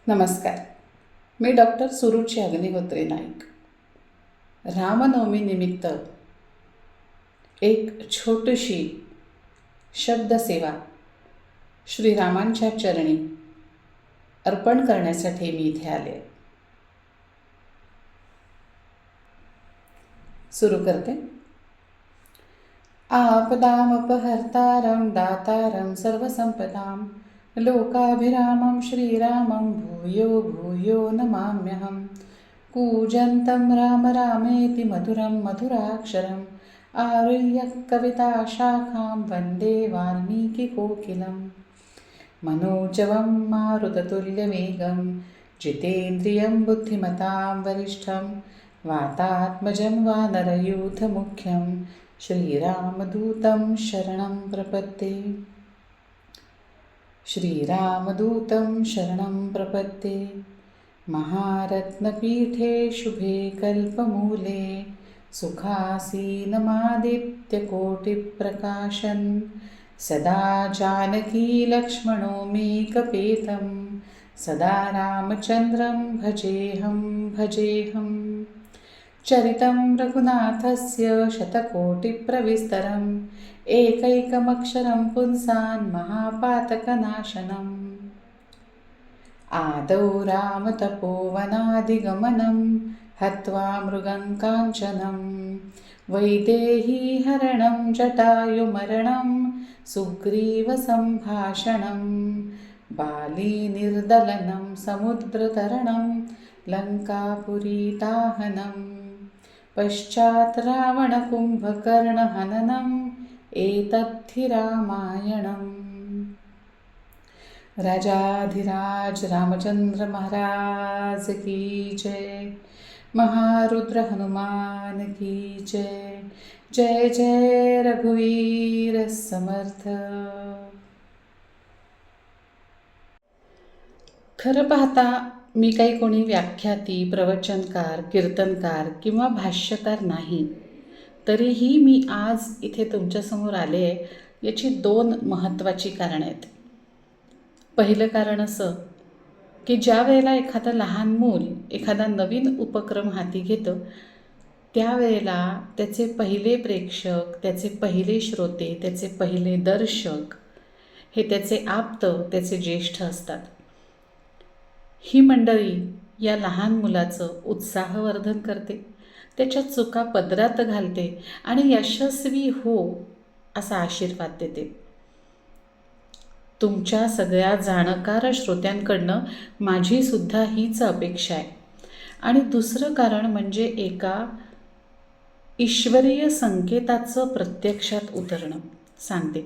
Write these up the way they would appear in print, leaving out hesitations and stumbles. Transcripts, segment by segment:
नमस्कार. मी डॉक्टर सुरुची अग्निहोत्री नाईक. रामनवमीनिमित्त एक छोटीशी शब्दसेवा श्रीरामांच्या चरणी अर्पण करण्यासाठी मी इथे आले. सुरू करते. आपदामपहर्तारं दातारं सर्वसंपदां लोकाभिरामं श्रीरामं भूयो भूयो नमाम्यहं. कूजन्तं राम रामेति मधुरं मधुराक्षरम् आरुह्य कविताशाखां वन्दे वाल्मीकिकोकिलं. मनोजवं मारुततुल्यवेगं जितेन्द्रियं बुद्धिमतां वरिष्ठं वातात्मजं वानरयूथमुख्यं श्रीरामदूतं शरणं प्रपद्ये. श्रीरामदूतं शरणं प्रपद्ये. महारत्नपीठे शुभे कल्पमूले सुखासीनमादित्यकोटिप्रकाशन् सदा जानकीलक्ष्मणोमेकपेतं सदा रामचन्द्रं भजेऽहं भजेऽहम्. चरितं रघुनाथस्य शतकोटिप्रविस्तरम् एकैकमक्षरं पुंसान् महापातकनाशनम्. आदौ रामतपोवनादिगमनं हत्वा मृगं काञ्चनं वैदेहीहरणं जटायुमरणं सुग्रीवसम्भाषणं बालीनिर्दलनं समुद्रतरणं लङ्कापुरीदाहनं पश्चात् रावणकुम्भकर्णहननम् एतद्धि रामायणम्. राजाधिराज रामचंद्र महाराज की जय. महारुद्र हनुमान की जय. जय जय रघुवीर समर्थ. खरं पाहता मी काही कोणी व्याख्याती, प्रवचनकार, कीर्तनकार किंवा भाष्यकार नाही. तरीही मी आज इथे तुमच्यासमोर आले आहे. याची 2 महत्त्वाची कारणं आहेत. पहिलं कारण असं की ज्या वेळेला एखादं लहान मूल एखादा नवीन उपक्रम हाती घेतं त्यावेळेला त्याचे पहिले प्रेक्षक, त्याचे पहिले श्रोते, त्याचे पहिले दर्शक हे त्याचे आप्त, त्याचे ज्येष्ठ असतात. ही मंडळी या लहान मुलाचं उत्साहवर्धन करते, त्याच्या चुका पदरात घालते आणि यशस्वी हो असा आशीर्वाद देते. तुमच्या सगळ्या जाणकार श्रोत्यांकडनं माझीसुद्धा हीच अपेक्षा आहे. आणि दुसरं कारण म्हणजे एका ईश्वरीय संकेताचं प्रत्यक्षात उतरणं. सांगते,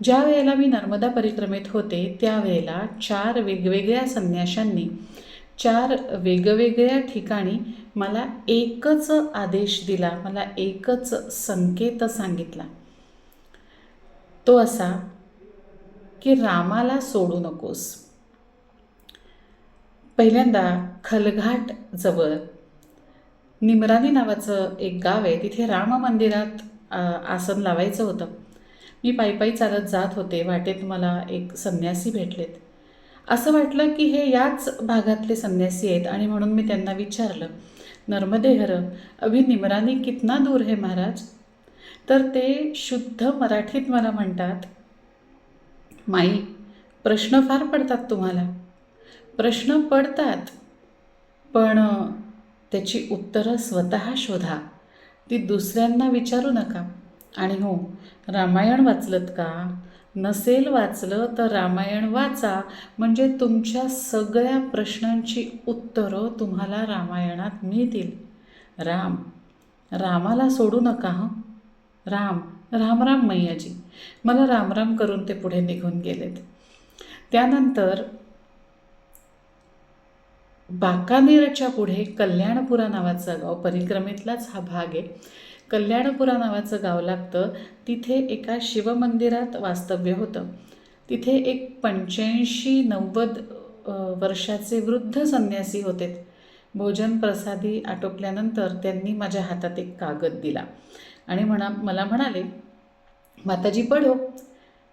ज्या वेळेला मी नर्मदा परिक्रमेत होते त्यावेळेला 4 वेगवेगळ्या संन्याशांनी 4 वेगवेगळ्या ठिकाणी मला एकच आदेश दिला, मला एकच संकेत सांगितला. तो असा की रामाला सोडू नकोस. पहिल्यांदा खलघाट जवळ निमरानी नावाचं एक गाव आहे, तिथे राम मंदिरात आसन लावायचं होतं. मी पायी चालत जात होते. वाटेत मला एक संन्यासी भेटलेत. असं वाटलं की हे याच भागातले संन्यासी आहेत आणि म्हणून मी त्यांना विचारलं, नर्मदे हर अभि निमरानी कितना दूर है महाराज? तर ते शुद्ध मराठीत मला म्हणतात, माई प्रश्न फार पडतात तुम्हाला. प्रश्न पडतात पण त्याची उत्तरं स्वतः शोधा, ती दुसऱ्यांना विचारू नका. आणि हो, रामायण वाचलत का? नसेल वाचलं तर रामायण वाचा, म्हणजे तुमच्या सगळ्या प्रश्नांची उत्तरं तुम्हाला रामायणात मिळतील. रामाला सोडू नका. राम राम मैयाजी. मला राम करून ते पुढे निघून गेलेत. त्यानंतर बाकानेरच्या पुढे कल्याणपुरा नावाचं गाव, परिक्रमेतलाच हा भाग आहे. कल्याणपुरा नावाचं गाव लागतं. तिथे एका शिवमंदिरात वास्तव्य होतं. तिथे एक 85-90 वर्षाचे वृद्ध संन्यासी होते. भोजन प्रसादी आटोपल्यानंतर त्यांनी माझ्या हातात एक कागद दिला आणि मला म्हणाले, माताजी पढो.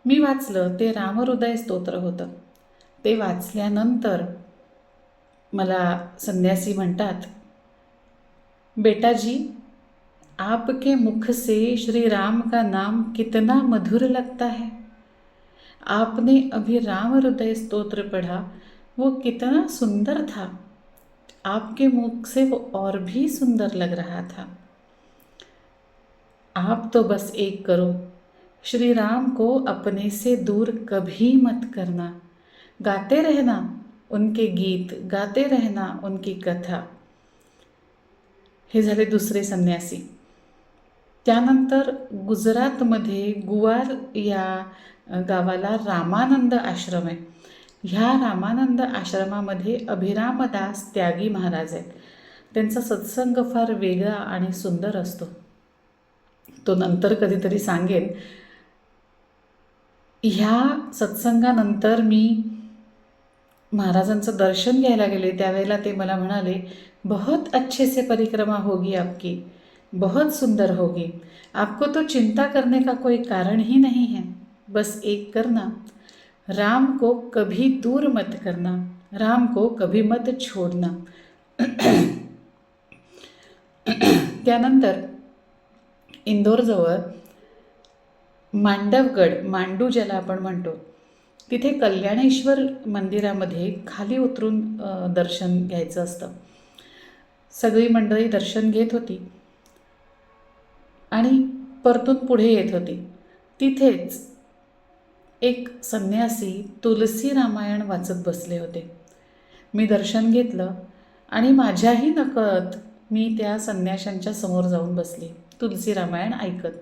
मी वाचलं. ते रामहृदय स्तोत्र होतं. ते वाचल्यानंतर मला संन्यासी म्हणतात, बेटा जी, आपके मुख से श्री राम का नाम कितना मधुर लगता है। आपने अभी राम हृदय स्तोत्र पढ़ा, वो कितना सुंदर था। आपके मुख से वो और भी सुंदर लग रहा था। आप तो बस एक करो, श्री राम को अपने से दूर कभी मत करना। गाते रहना उनके गीत, गाते रहना उनकी कथा। हे झाले दुसरे संन्यासी. त्यानंतर गुजरातमध्ये गुवार या गावाला रामानंद आश्रम आहे. ह्या रामानंद आश्रमामध्ये अभिरामदास त्यागी महाराज आहेत. त्यांचा सत्संग फार वेगळा आणि सुंदर असतो. तो नंतर कधीतरी सांगेन. ह्या सत्संगानंतर मी महाराजांचं दर्शन घ्यायला गेले. त्यावेळेला ते मला म्हणाले, बहुत अच्छे से परिक्रमा होगी आपकी, बहुत सुंदर होगी. आपको तो चिंता करने का कोई कारण ही नहीं है. बस एक करना, राम को कभी दूर मत करना, राम को कभी मत छोड़ना. त्यानंतर इंदोरजवळ मांडवगड, मांडू ज्याला आपण म्हणतो, तिथे कल्याणेश्वर मंदिरामध्ये खाली उतरून दर्शन घ्यायचं असतं. सगळी मंडळी दर्शन घेत होती आणि परतून पुढे येत होती. तिथेच एक संन्यासी तुलसी रामायण वाचत बसले होते. मी दर्शन घेतलं आणि माझ्याही नकळत मी त्या संन्याशांच्या समोर जाऊन बसली, तुलसी रामायण ऐकत.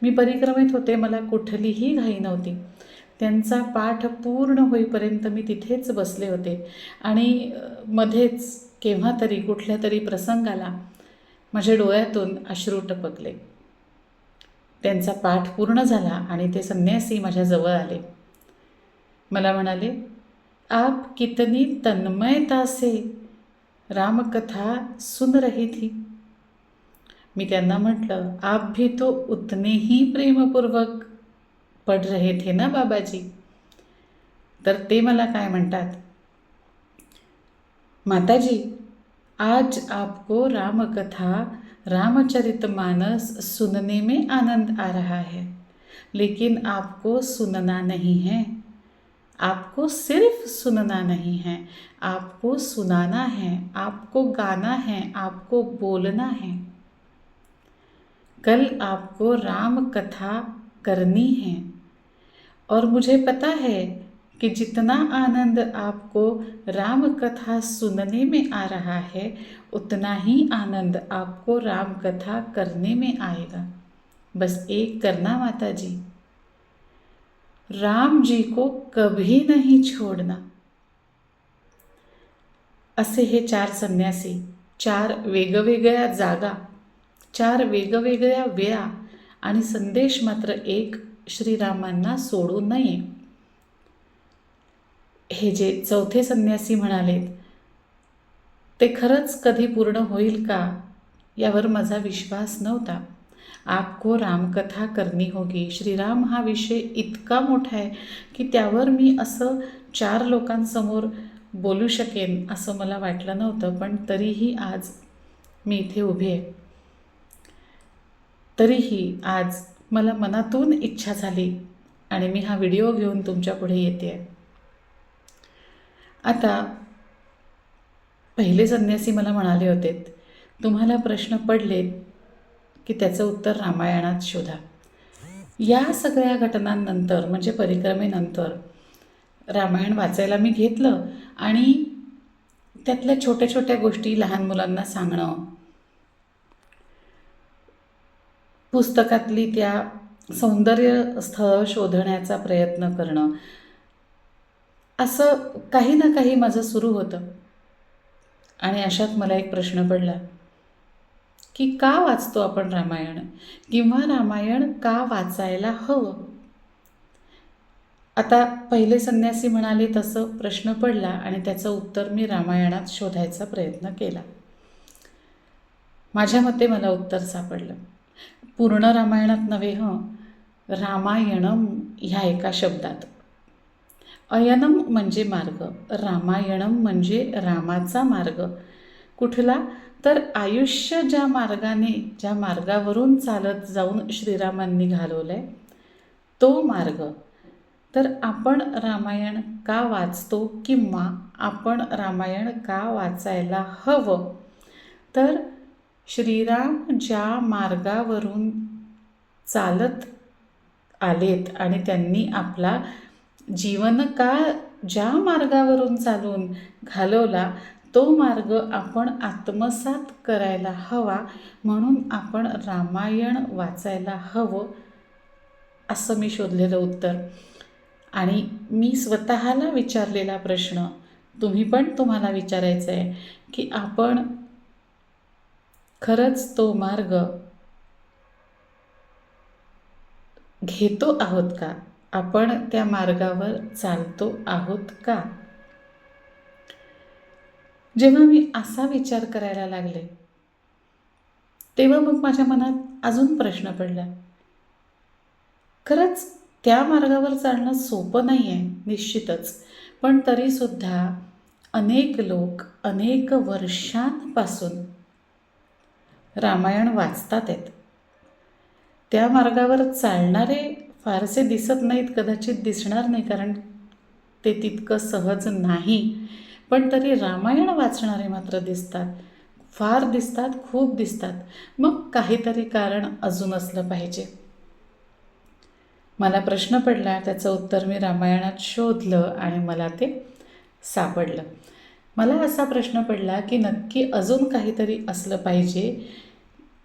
मी परिक्रमेत होते, मला कुठलीही घाई नव्हती. त्यांचा पाठ पूर्ण होईपर्यंत मी तिथेच बसले होते आणि मध्येच केव्हा तरी कुठल्या तरी प्रसंगाला माझ्या डोळ्यातून अश्रू टपकले. त्यांचा पाठ पूर्ण झाला आणि ते संन्यासी माझ्याजवळ आले. मला म्हणाले, आप कितनी तन्मयता से रामकथा सुन रही थी. मी त्यांना म्हटलं, आप भी तो उतने ही प्रेमपूर्वक पढ़ रहे थे ना बाबाजी. तर ते मला काय म्हणतात, माताजी, आज आपको रामकथा रामचरितमानस सुनने में आनंद आ रहा है, लेकिन आपको सुनना नहीं है. आपको सिर्फ सुनना नहीं है, आपको सुनाना है, आपको गाना है, आपको बोलना है. कल आपको राम कथा करनी है और मुझे पता है कि जितना आनंद आपको राम कथा सुनने में आ रहा है, उतना ही आनंद आपको राम कथा करने में आएगा. बस एक करना माताजी, राम जी को कभी नहीं छोड़ना. असे हे 4 संन्यासी, 4 वेगवेगळ्या जागा, 4 वेगवेगळ्या वेळा आणि संदेश मात्र एक, श्रीरामांना सोडू नये. हे जे चौथे संन्यासी म्हणालेत ते खरंच कधी पूर्ण होईल का यावर माझा विश्वास नव्हता. आपको रामकथा करनी होगी. श्रीराम हा विषय इतका मोठा आहे की त्यावर मी असं 4 लोकांसमोर बोलू शकेन असं मला वाटलं नव्हतं. पण तरीही आज मी इथे उभी आहे. तरीही आज मला मनातून इच्छा झाली आणि मी हा व्हिडिओ घेऊन तुमच्या पुढे येते आहे. आता पहिले संन्यासी मला म्हणाले होते, तुम्हाला प्रश्न पडलेत की त्याचं उत्तर रामायणात शोधा. या सगळ्या घटनांनंतर म्हणजे परिक्रमेनंतर रामायण वाचायला मी घेतलं आणि त्यातल्या छोट्या छोट्या गोष्टी लहान मुलांना सांगणं, पुस्तकातली त्या सौंदर्य स्थळ शोधण्याचा प्रयत्न करणं, असं काही ना काही माझं सुरू होतं. आणि अशात मला एक प्रश्न पडला की का वाचतो आपण रामायण, किंवा रामायण का वाचायला हवं. आता पहिले संन्यासी म्हणाले तसं प्रश्न पडला आणि त्याचं उत्तर मी रामायणात शोधायचा प्रयत्न केला. माझ्या मते मला उत्तर सापडलं. पूर्ण रामायणात नव्हे, रामायणम ह्या एका शब्दात. अयनम म्हणजे मार्ग, रामायणम म्हणजे रामाचा मार्ग. कुठला? तर आयुष्य ज्या मार्गाने, ज्या मार्गावरून चालत जाऊन श्रीरामांनी घालवलंय तो मार्ग. तर आपण रामायण का वाचतो किंवा आपण रामायण का वाचायला हवं? तर श्रीराम ज्या मार्गावरून चालत आलेत आणि त्यांनी आपला जीवनकाळ ज्या मार्गावरून चालून घालवला तो मार्ग आपण आत्मसात करायला हवा, म्हणून आपण रामायण वाचायला हवं असं मी शोधलेलं उत्तर. आणि मी स्वतःला विचारलेला प्रश्न तुम्हाला विचारायचा आहे की आपण खरंच तो मार्ग घेतो आहोत का? आपण त्या मार्गावर चालतो आहोत का? जेव्हा मी असा विचार करायला लागले तेव्हा मग माझ्या मनात अजून प्रश्न पडला. खरंच त्या मार्गावर चालणं सोपं नाही आहे निश्चितच, पण तरीसुद्धा अनेक लोक अनेक वर्षांपासून रामायण वाचतात आहेत. त्या मार्गावर चालणारे फारसे दिसत नाहीत, कदाचित दिसणार नाही, कारण ते तितकं सहज नाही. पण तरी रामायण वाचणारे मात्र दिसतात, फार दिसतात, खूप दिसतात. मग काहीतरी कारण अजून असलं पाहिजे. मला प्रश्न पडला, त्याचं उत्तर मी रामायणात शोधलं आणि मला ते सापडलं. मला असा प्रश्न पडला की नक्की अजून काहीतरी असलं पाहिजे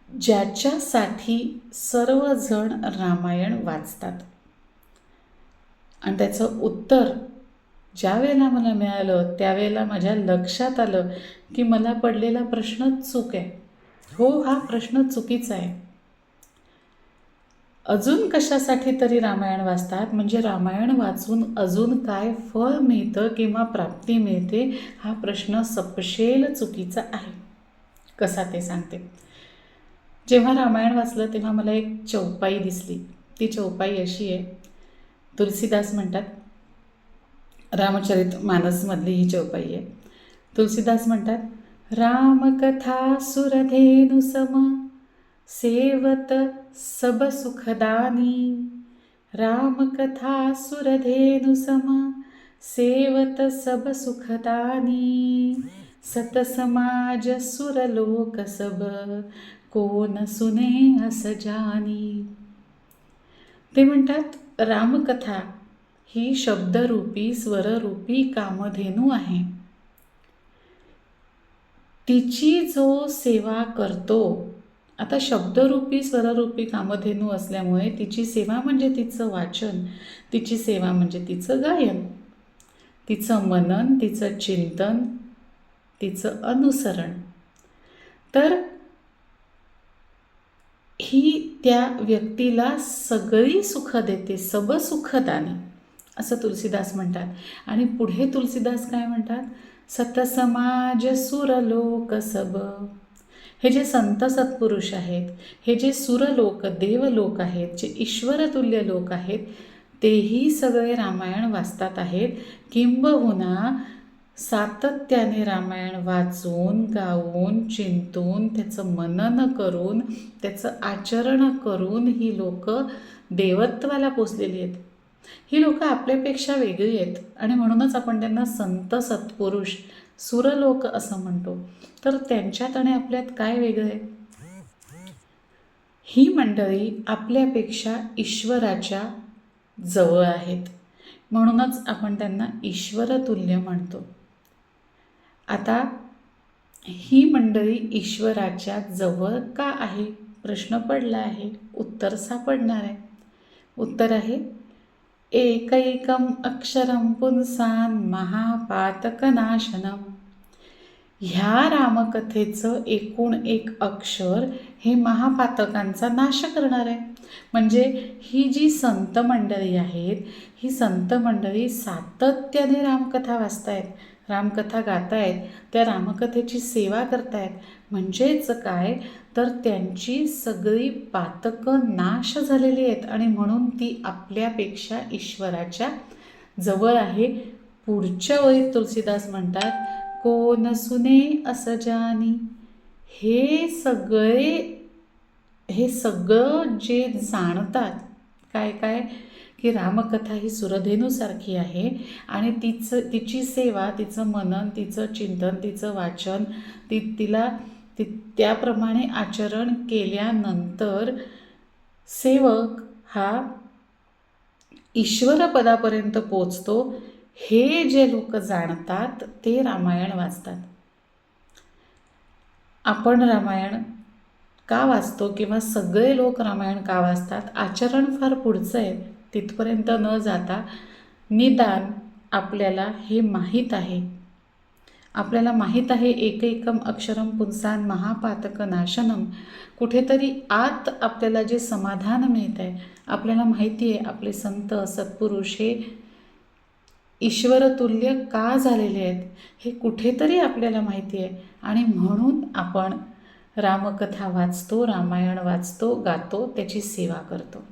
ज्याच्यासाठी सर्वजण रामायण वाचतात. आणि त्याचं उत्तर ज्या वेळेला मला मिळालं त्यावेळेला माझ्या लक्षात आलं की मला पडलेला प्रश्नच चूक आहे. हो, हा प्रश्न चुकीचा आहे. अजून कशासाठी तरी रामायण वाचतात, म्हणजे रामायण वाचून अजून काय फळ मिळतं किंवा प्राप्ती मिळते, हा प्रश्न सपशेल चुकीचा आहे. कसा ते सांगते. जेव्हा रामायण वाचलं तेव्हा मला एक चौपाई दिसली. ती चौपाई अशी आहे, तुलसीदास म्हणतात, रामचरित मानसमधली ही चौपाई आहे. तुलसीदास म्हणतात, रामकथा सुरधेनु सम सेवत सब सुखदानी. रामकथा सुरधेनु सम सेवत सब सुखदानी. सतसमाज सुरलोक सब कोण सुने अस जानी. ते म्हणतात रामकथा ही शब्दरूपी स्वररूपी कामधेनू आहे. तिची जो सेवा करतो, आता शब्दरूपी स्वररूपी कामधेनू असल्यामुळे तिची सेवा म्हणजे तिचं वाचन, तिची सेवा म्हणजे तिचं गायन, तिचं मनन, तिचं चिंतन, तिचं अनुसरण. तर ही त्या व्यक्तीला सगळी सुख देते, सब सुखदानी असं तुलसीदास म्हणतात. आणि पुढे तुलसीदास काय म्हणतात, सतसमाज सुरलोक सब. हे जे संत सत्पुरुष आहेत, हे जे सुरलोक देवलोक आहेत, जे ईश्वरतुल्य लोक आहेत, तेही सगळे रामायण वाचतात आहेत. किंबहुना सातत्याने रामायण वाचून, गाऊन, चिंतून, त्याचं मनन करून, त्याचं आचरण करून ही लोक देवत्वाला पोचलेली आहेत. ही लोक आपल्यापेक्षा वेगळी आहेत आणि म्हणूनच आपण त्यांना संत सत्पुरुष सुरलोक असं म्हणतो. तर त्यांच्यात आणि आपल्यात काय वेगळं आहे? ही मंडळी आपल्यापेक्षा ईश्वराच्या जवळ आहेत, म्हणूनच आपण त्यांना ईश्वरतुल्य म्हणतो. आता ही मंडळी ईश्वराच्या जवळ का आहे प्रश्न पडला आहे, उत्तर सापडणार आहे. उत्तर आहे, एकैकम अक्षरम पुंसान महापातकनाशनम. ह्या रामकथेचं एकूण एक अक्षर हे महापातकांचा नाश करणार आहे. म्हणजे ही जी संत मंडळी आहेत, ही संत मंडळी सातत्याने रामकथा वाचतायत, रामकथा गातायत, त्या रामकथेची सेवा करतायत. म्हणजेच काय, तर त्यांची सगळी पातकं नाश झालेली आहेत आणि म्हणून ती आपल्यापेक्षा ईश्वराच्या जवळ आहे. पुढच्या ओळीत तुलसीदास म्हणतात, कोण सुने अस जानी. हे सगळं जे जाणतात, काय काय की रामकथा ही सुरधेनूसारखी आहे आणि तिची सेवा, तिचं मनन, तिचं चिंतन, तिचं वाचन, तिला त्याप्रमाणे आचरण केल्यानंतर सेवक हा ईश्वरपदापर्यंत पोचतो. हे जे लोक जाणतात ते रामायण वाचतात. आपण रामायण का वाचतो किंवा सगळे लोक रामायण का वाचतात? आचरण फार पुढचं आहे, तिथपर्यंत न जाता निदान आपल्याला हे माहीत आहे. आपल्याला माहीत आहे एकैकम अक्षरम पुंसान महापातक नाशनम. कुठेतरी आत आपल्याला जे समाधान मिळत आहे, आपल्याला माहिती आहे आपले संत सत्पुरुष हे ईश्वरतुल्य का झालेले आहेत, हे कुठेतरी आपल्याला माहिती आहे. आणि म्हणून आपण रामकथा वाचतो, रामायण वाचतो, गातो, त्याची सेवा करतो.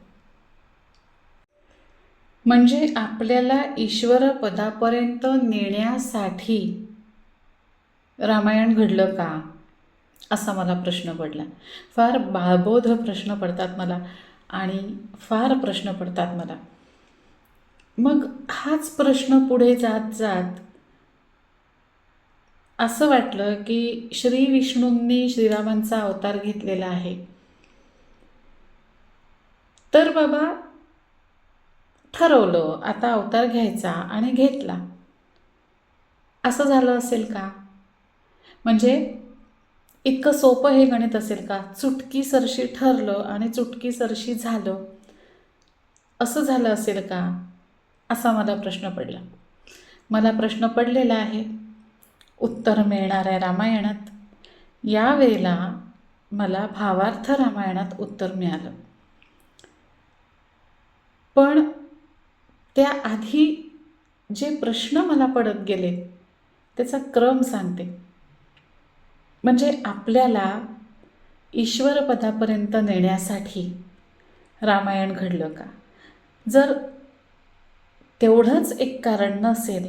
म्हणजे आपल्याला ईश्वर पदापर्यंत नेण्यासाठी रामायण घडलं का, असा मला प्रश्न पडला. फार बाळबोध प्रश्न पडतात मला आणि फार प्रश्न पडतात मला. मग हाच प्रश्न पुढे जात जात असं वाटलं की श्री विष्णूंनी श्रीरामांचा अवतार घेतलेला आहे, तर बाबा ठरवलं आता अवतार घ्यायचा आणि घेतला. असं झालं असेल का? म्हणजे इतकं सोपं हे गणित असेल का? चुटकी सरशी ठरलं आणि चुटकी सरशी झालं, असं झालं असेल का? असा मला प्रश्न पडला. मला प्रश्न पडलेला आहे, उत्तर मिळणार आहे रामायणात. यावेळेला मला भावार्थ रामायणात उत्तर मिळालं. पण त्याआधी जे प्रश्न मला पडत गेले त्याचा क्रम सांगते. म्हणजे आपल्याला ईश्वरपदापर्यंत नेण्यासाठी रामायण घडलं का? जर तेवढंच एक कारण नसेल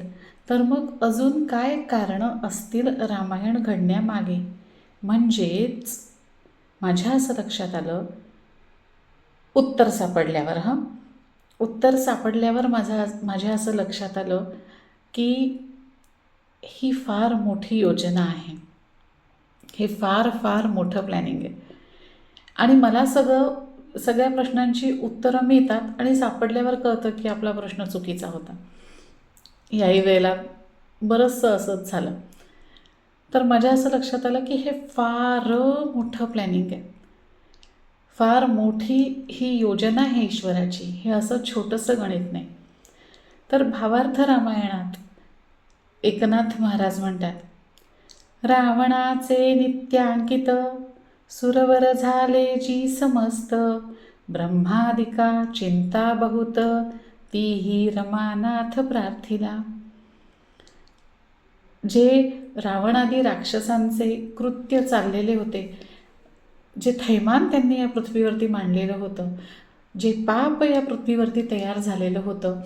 तर मग अजून काय कारणं असतील रामायण घडण्यामागे? म्हणजेच माझ्या असं लक्षात आलं, उत्तर सापडल्यावर माझ्या असं लक्षात आलं की ही फार मोठी योजना आहे, हे फार फार मोठं प्लॅनिंग आहे. आणि मला सगळ्या प्रश्नांची उत्तरं मिळतात आणि सापडल्यावर कळतं की आपला प्रश्न चुकीचा होता. याही वेळेला बरंचसं असंच झालं. तर माझ्या असं लक्षात आलं की हे फार मोठं प्लॅनिंग आहे, फार मोठी ही योजना आहे ईश्वराची, हे असं छोटंसं गणित नाही. तर भावार्थ रामायणात एकनाथ महाराज म्हणतात, रावणाचे नित्यांकित सुरवर झाले जी समस्त, ब्रह्मादिका चिंता बहुत तीही रमानाथ प्रार्थिला. जे रावणादी राक्षसांचे कृत्य चाललेले होते, जे थैमान त्यांनी या पृथ्वीवरती मांडलेलं होतं, जे पाप या पृथ्वीवरती तयार झालेलं होतं,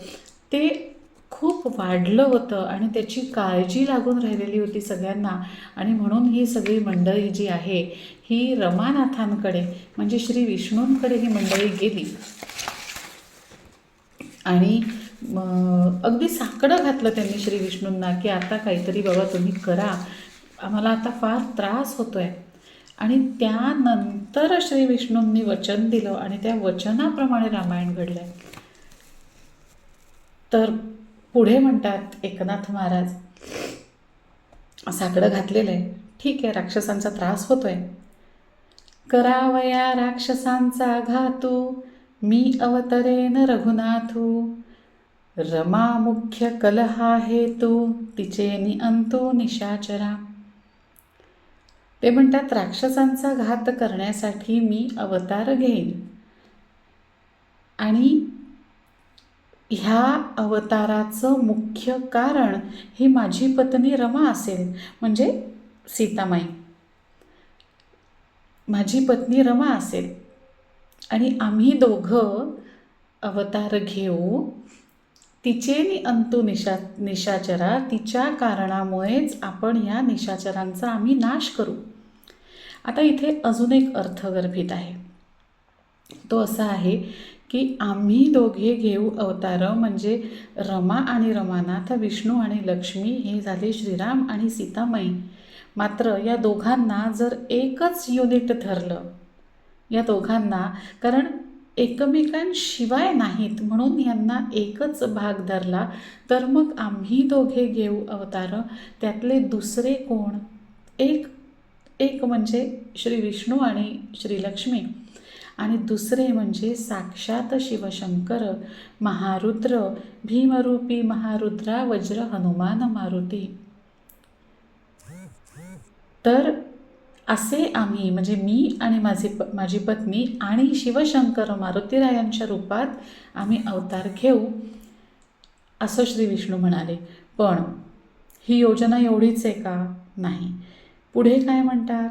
ते खूप वाढलं होतं आणि त्याची काळजी लागून राहिलेली होती सगळ्यांना. आणि म्हणून ही सगळी मंडळी जी आहे ही रमानाथांकडे म्हणजे श्री विष्णूंकडे ही मंडळी गेली आणि अगदी साकडं घातलं त्यांनी श्री विष्णूंना की आता काहीतरी बाबा तुम्ही करा, आम्हाला आता फार त्रास होतो आहे. आणि त्यानंतर श्री विष्णूंनी वचन दिलं आणि त्या वचनाप्रमाणे रामायण घडलं आहे. तर पुढे म्हणतात एकनाथ महाराज, साकडं घातलेलं आहे, ठीक आहे, राक्षसांचा त्रास होतोय, करावया राक्षसांचा घातू, मी अवतरेन रघुनाथू, रमा मुख्य कलहा हेतू, तिचे अंतू निशाचरा. ते म्हणतात राक्षसांचा घात करण्यासाठी मी अवतार घेईन आणि ह्या अवताराचं मुख्य कारण ही माझी पत्नी रमा असेल, म्हणजे सीतामाई माझी पत्नी रमा असेल आणि आम्ही दोघं अवतार घेऊ तिचेनी अंतु निशाचरा, तिच्या कारणामुळेच आपण या निशाचरांचा आम्ही नाश करू. आता इथे अजून एक अर्थ गर्भित आहे. तो असा आहे की आम्ही दोघे घेऊ अवतार, म्हणजे रमा आणि रमानाथ, विष्णू आणि लक्ष्मी हे झाले श्रीराम आणि सीतामाई. मात्र या दोघांना जर एकच युनिट धरलं, या दोघांना, कारण एकमेकांशिवाय नाहीत म्हणून यांना एकच भाग धरला, तर मग आम्ही दोघे घेऊ अवतार त्यातले दुसरे कोण? एक म्हणजे श्री विष्णू आणि श्री लक्ष्मी, आणि दुसरे म्हणजे साक्षात शिवशंकर, महारुद्र, भीमरूपी महारुद्रा, वज्र हनुमान मारुती. तर असे आम्ही, म्हणजे मी आणि माझी पत्नी आणि शिवशंकर मारुतीरायांच्या रूपात आम्ही अवतार घेऊ, असं श्री विष्णू म्हणाले. पण ही योजना एवढीच आहे का? नाही. पुढे काय म्हणतात?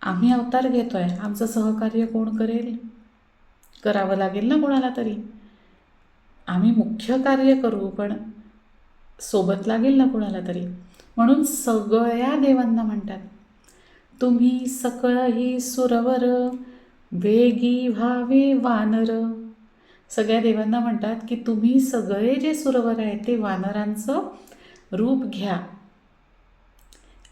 आम्ही अवतार घेतोय, आमचं सहकार्य कोण करेल? करावं लागेल ना कोणाला तरी. आम्ही मुख्य कार्य करू, पण सोबत लागेल ना कोणाला तरी. म्हणून सगळ्या देवांना म्हणतात, तुम्ही सकळही सुरवर, वेगी व्हावे वानर. सगळ्या देवांना म्हणतात की तुम्ही सगळे जे सुरवर आहेत ते वानरांचं रूप घ्या.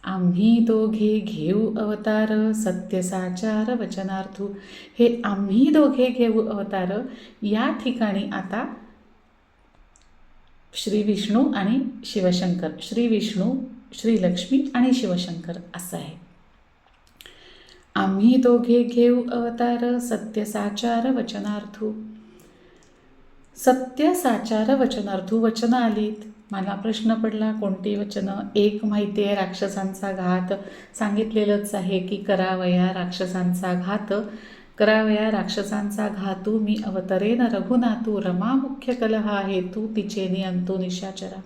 आम्ही दोघे घेऊ अवतार, सत्य साचार वचनार्थू. हे आम्ही दोघे घेऊ अवतार या ठिकाणी आता श्री विष्णू आणि शिवशंकर, श्री विष्णू, श्री लक्ष्मी आणि शिवशंकर असं आहे. आम्ही दोघे घेऊ अवतार, सत्य साचार वचनार्थू. सत्य साचार वचनार्थू वचनं आलीत. मला प्रश्न पडला कोणती वचनं? एक माहिती आहे, राक्षसांचा घात. सांगितलेलंच आहे की करावया राक्षसांचा घात, करावया राक्षसांचा घातू, मी अवतरेन रघुनाथू, रमा मुख्य कलहा हेतू, तिचेनी अंतु निशाचरा.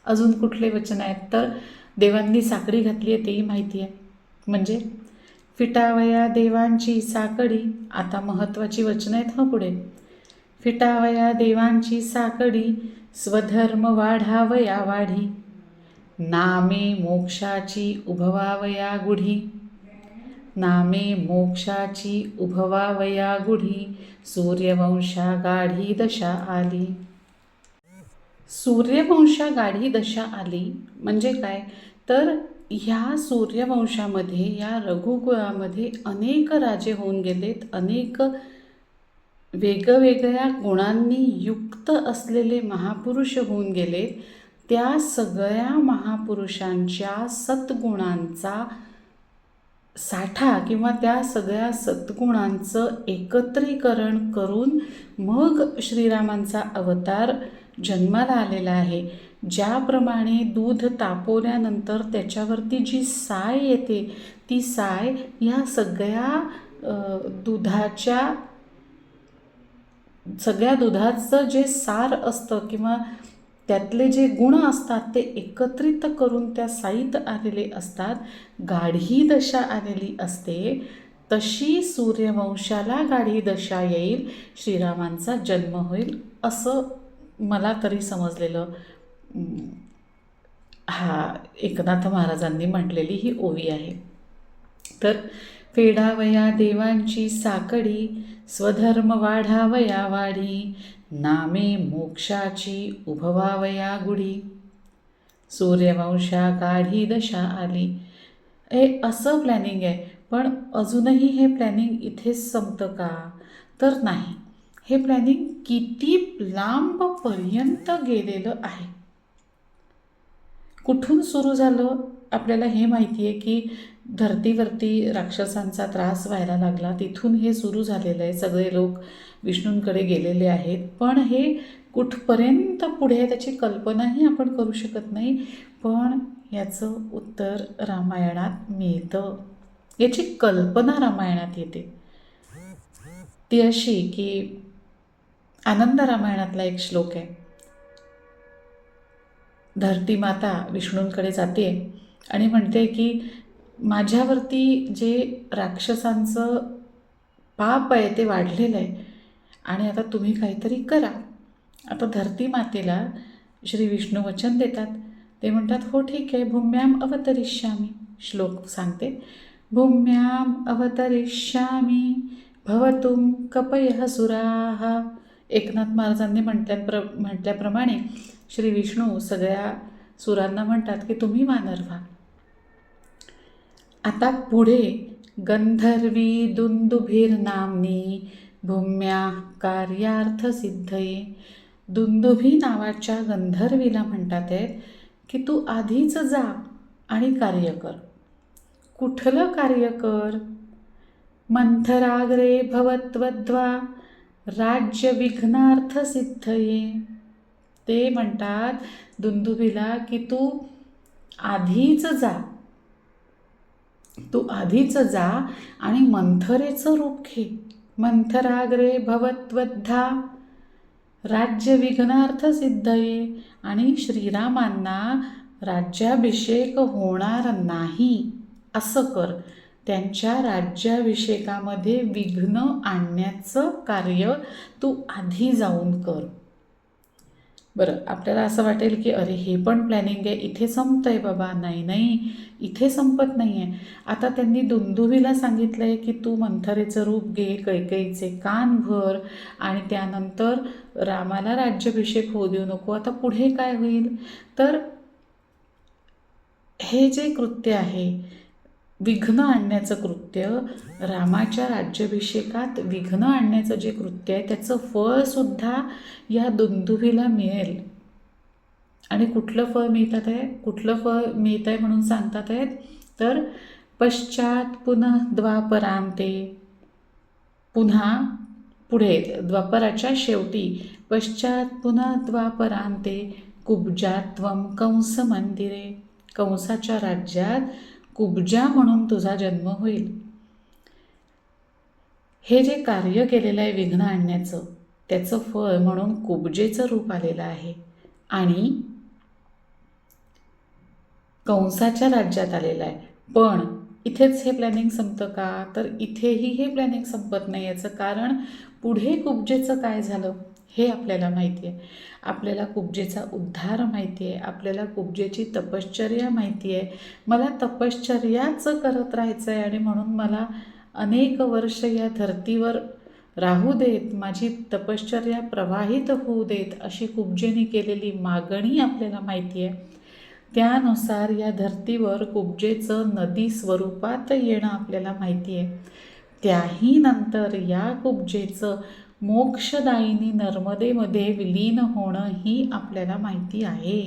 अजून कुठले वचन आहेत? तर देवांनी साकडी घातली आहे तेही माहिती आहे. म्हणजे फिटावया देवांची साकडी. आता महत्त्वाची वचनं आहेत पुढे. फिटावया देवांची साकडी, स्वधर्म वाढावया वाढी, नामे मोक्षाची उभवावया गुढी, नामे मोक्षाची उभवावया गुढी, सूर्यवंशा गाढी दशा आली. सूर्यवंशा गाढी दशा आली म्हणजे काय? तर ह्या सूर्यवंशामध्ये, या रघुकुळामध्ये अनेक राजे होऊन गेलेत, अनेक वेगवेगळ्या गुणांनी युक्त असलेले महापुरुष होऊन गेलेत. त्या सगळ्या महापुरुषांच्या सद्गुणांचा साठा किंवा त्या सगळ्या सद्गुणांचं एकत्रीकरण करून मग श्रीरामांचा अवतार जन्माला आलेला आहे. ज्याप्रमाणे दूध तापवल्यानंतर त्याच्यावरती जी साय येते, ती साय ह्या सगळ्या दुधाचं जे सार असतं किंवा त्यातले जे गुण असतात ते एकत्रित करून त्या साईत आलेले असतात, गाढी दशा आलेली असते. तशी सूर्यवंशाला गाढी दशा येईल, श्रीरामांचा जन्म होईल, असं मला तरी समजलेलं एकनाथ महाराजांनी म्हटलेली ही ओवी आहे. तर फेडावया देवांची साकडी, स्वधर्म वाढावया वाढी, नामे मोक्षाची उभवावया गुढी, सूर्यवंशा गाढी दशा आली. हे असं प्लॅनिंग आहे. पण अजूनही हे प्लॅनिंग इथेच संपतं का? तर नाही. हे प्लॅनिंग किती लांबपर्यंत गेलेलं आहे. कुठून सुरू झालं आपल्याला हे माहिती आहे की धरतीवरती राक्षसांचा त्रास व्हायला लागला, तिथून हे सुरू झालेलं आहे. सगळे लोक विष्णूंकडे गेलेले आहेत. पण हे कुठपर्यंत पुढे त्याची कल्पनाही आपण करू शकत नाही. पण याचं उत्तर रामायणात मिळतं. याची कल्पना रामायणात येते. ती अशी की आनंद रामायणातला एक श्लोक आहे. धरती माता विष्णूंकडे जाते आणि म्हणते की माझ्यावरती जे राक्षसांचं पाप आहे ते वाढलेलं आहे आणि आता तुम्ही काहीतरी करा. आता धरती मातेला श्री विष्णू वचन देतात. ते म्हणतात, हो ठीक आहे, भूम्याम अवतरिष्यामी. श्लोक सांगते. भूम्याम अवतरिष्यामी भवतुम कपयः सुराः. एकनाथ महाराजांनी म्हटल्याप्रमाणे श्री विष्णू सगळ्या सुरांना म्हणतात की तुम्ही वानर व्हा. आता पुढे गंधर्वी दुंदुभिर्नाम्नी भूम्या कार्यार्थसिद्धये. दुंदुभी नावाच्या गंधर्वीला म्हणतात आहेत की तू आधीच जा आणि कार्य कर. कुठलं कार्य कर? मंथराग्रे भवत्वद्वा राज्यविघ्नार्थसिद्धये. ते म्हणतात दुंदुभीला की तू आधीच जा आणि मंथरेचं रूप घे. मंथराग्रे भवत्वद्धा राज्यविघ्नार्थसिद्धये. आणि श्रीरामांना राज्याभिषेक होणार नाही असं कर. त्यांच्या राज्याभिषेकामध्ये विघ्न आणण्याचं कार्य तू आधी जाऊन कर. बरं, आपल्याला असं वाटेल की अरे हे पण प्लॅनिंग आहे, इथे संपतं आहे बाबा. नाही, इथे संपत नाही आहे. आता त्यांनी दुंदुभीला सांगितलं आहे की तू मंथरेचं रूप घे, कैकेयीचे कान भर आणि त्यानंतर रामाला राज्याभिषेक होऊ देऊ नको. आता पुढे काय होईल? तर हे जे कृत्य आहे, विघ्न आणण्याचं कृत्य, रामाच्या राज्याभिषेकात विघ्न आणण्याचं जे कृत्य आहे त्याचं फळसुद्धा या दुंदुभीला मिळेल. आणि कुठलं फळ मिळत आहे म्हणून सांगतात आहेत तर पश्चात पुनः द्वापरांते. पुन्हा पुढे द्वापराच्या शेवटी पश्चात पुनः द्वापरांते कुब्जात्वम कंस मंदिरे. कंसाच्या राज्यात कुब्जा म्हणून तुझा जन्म होईल. हे जे कार्य केलेलं आहे विघ्न आणण्याचं त्याचं फळ म्हणून कुब्जेचं रूप आलेलं आहे आणि कंसाच्या राज्यात आलेलं आहे. पण इथेच हे प्लॅनिंग संपतं का? तर इथेही हे प्लॅनिंग संपत नाही. याचं कारण पुढे कुब्जेचं काय झालं हे आपल्याला माहिती आहे. आपल्याला कुब्जेचा उद्धार माहिती आहे. आपल्याला कुब्जेची तपश्चर्या माहिती आहे. मला तपश्चर्याच करत राहायचं आहे आणि म्हणून मला अनेक वर्ष या धर्तीवर राहू देत, माझी तपश्चर्या प्रवाहित होऊ देत, अशी कुब्जेने केलेली मागणी आपल्याला माहिती आहे. त्यानुसार या धर्तीवर कुब्जेचं नदी स्वरूपात येणं आपल्याला माहिती आहे. त्याही नंतर या कुब्जेचं मोक्षदायिनी नर्मदेमध्ये विलीन होणं ही आपल्याला माहिती आहे.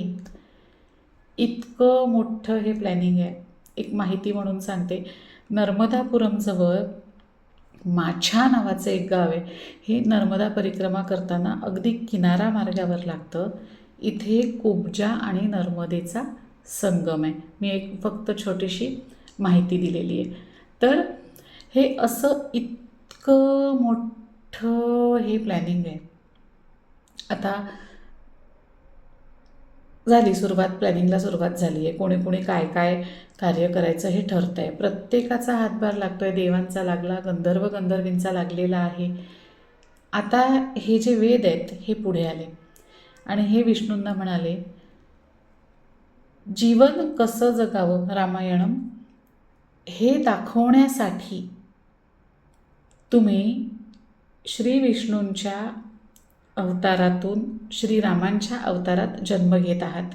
इतकं मोठं हे प्लॅनिंग आहे. एक माहिती म्हणून सांगते, नर्मदापुरमजवळ माछा नावाचं एक गाव आहे. हे नर्मदा परिक्रमा करताना अगदी किनारा मार्गावर लागतं. इथे कुब्जा आणि नर्मदेचा संगम आहे. मी एक फक्त छोटीशी माहिती दिलेली आहे. तर हे असं इतकं मोठं हे प्लॅनिंग आहे. आता झाली सुरुवात, प्लॅनिंगला सुरुवात झाली आहे. कोणी कोणी काय काय कार्य करायचं हे ठरतं आहे. प्रत्येकाचा हातभार लागतो आहे. देवांचा लागला, गंधर्व गंधर्वींचा लागलेला आहे. आता हे जे वेद आहेत हे पुढे आले आणि हे विष्णूंना म्हणाले, जीवन कसं जगावं रामायणम हे दाखवण्यासाठी तुम्ही श्री विष्णूंच्या अवतारातून श्रीरामांच्या अवतारात जन्म घेत आहात.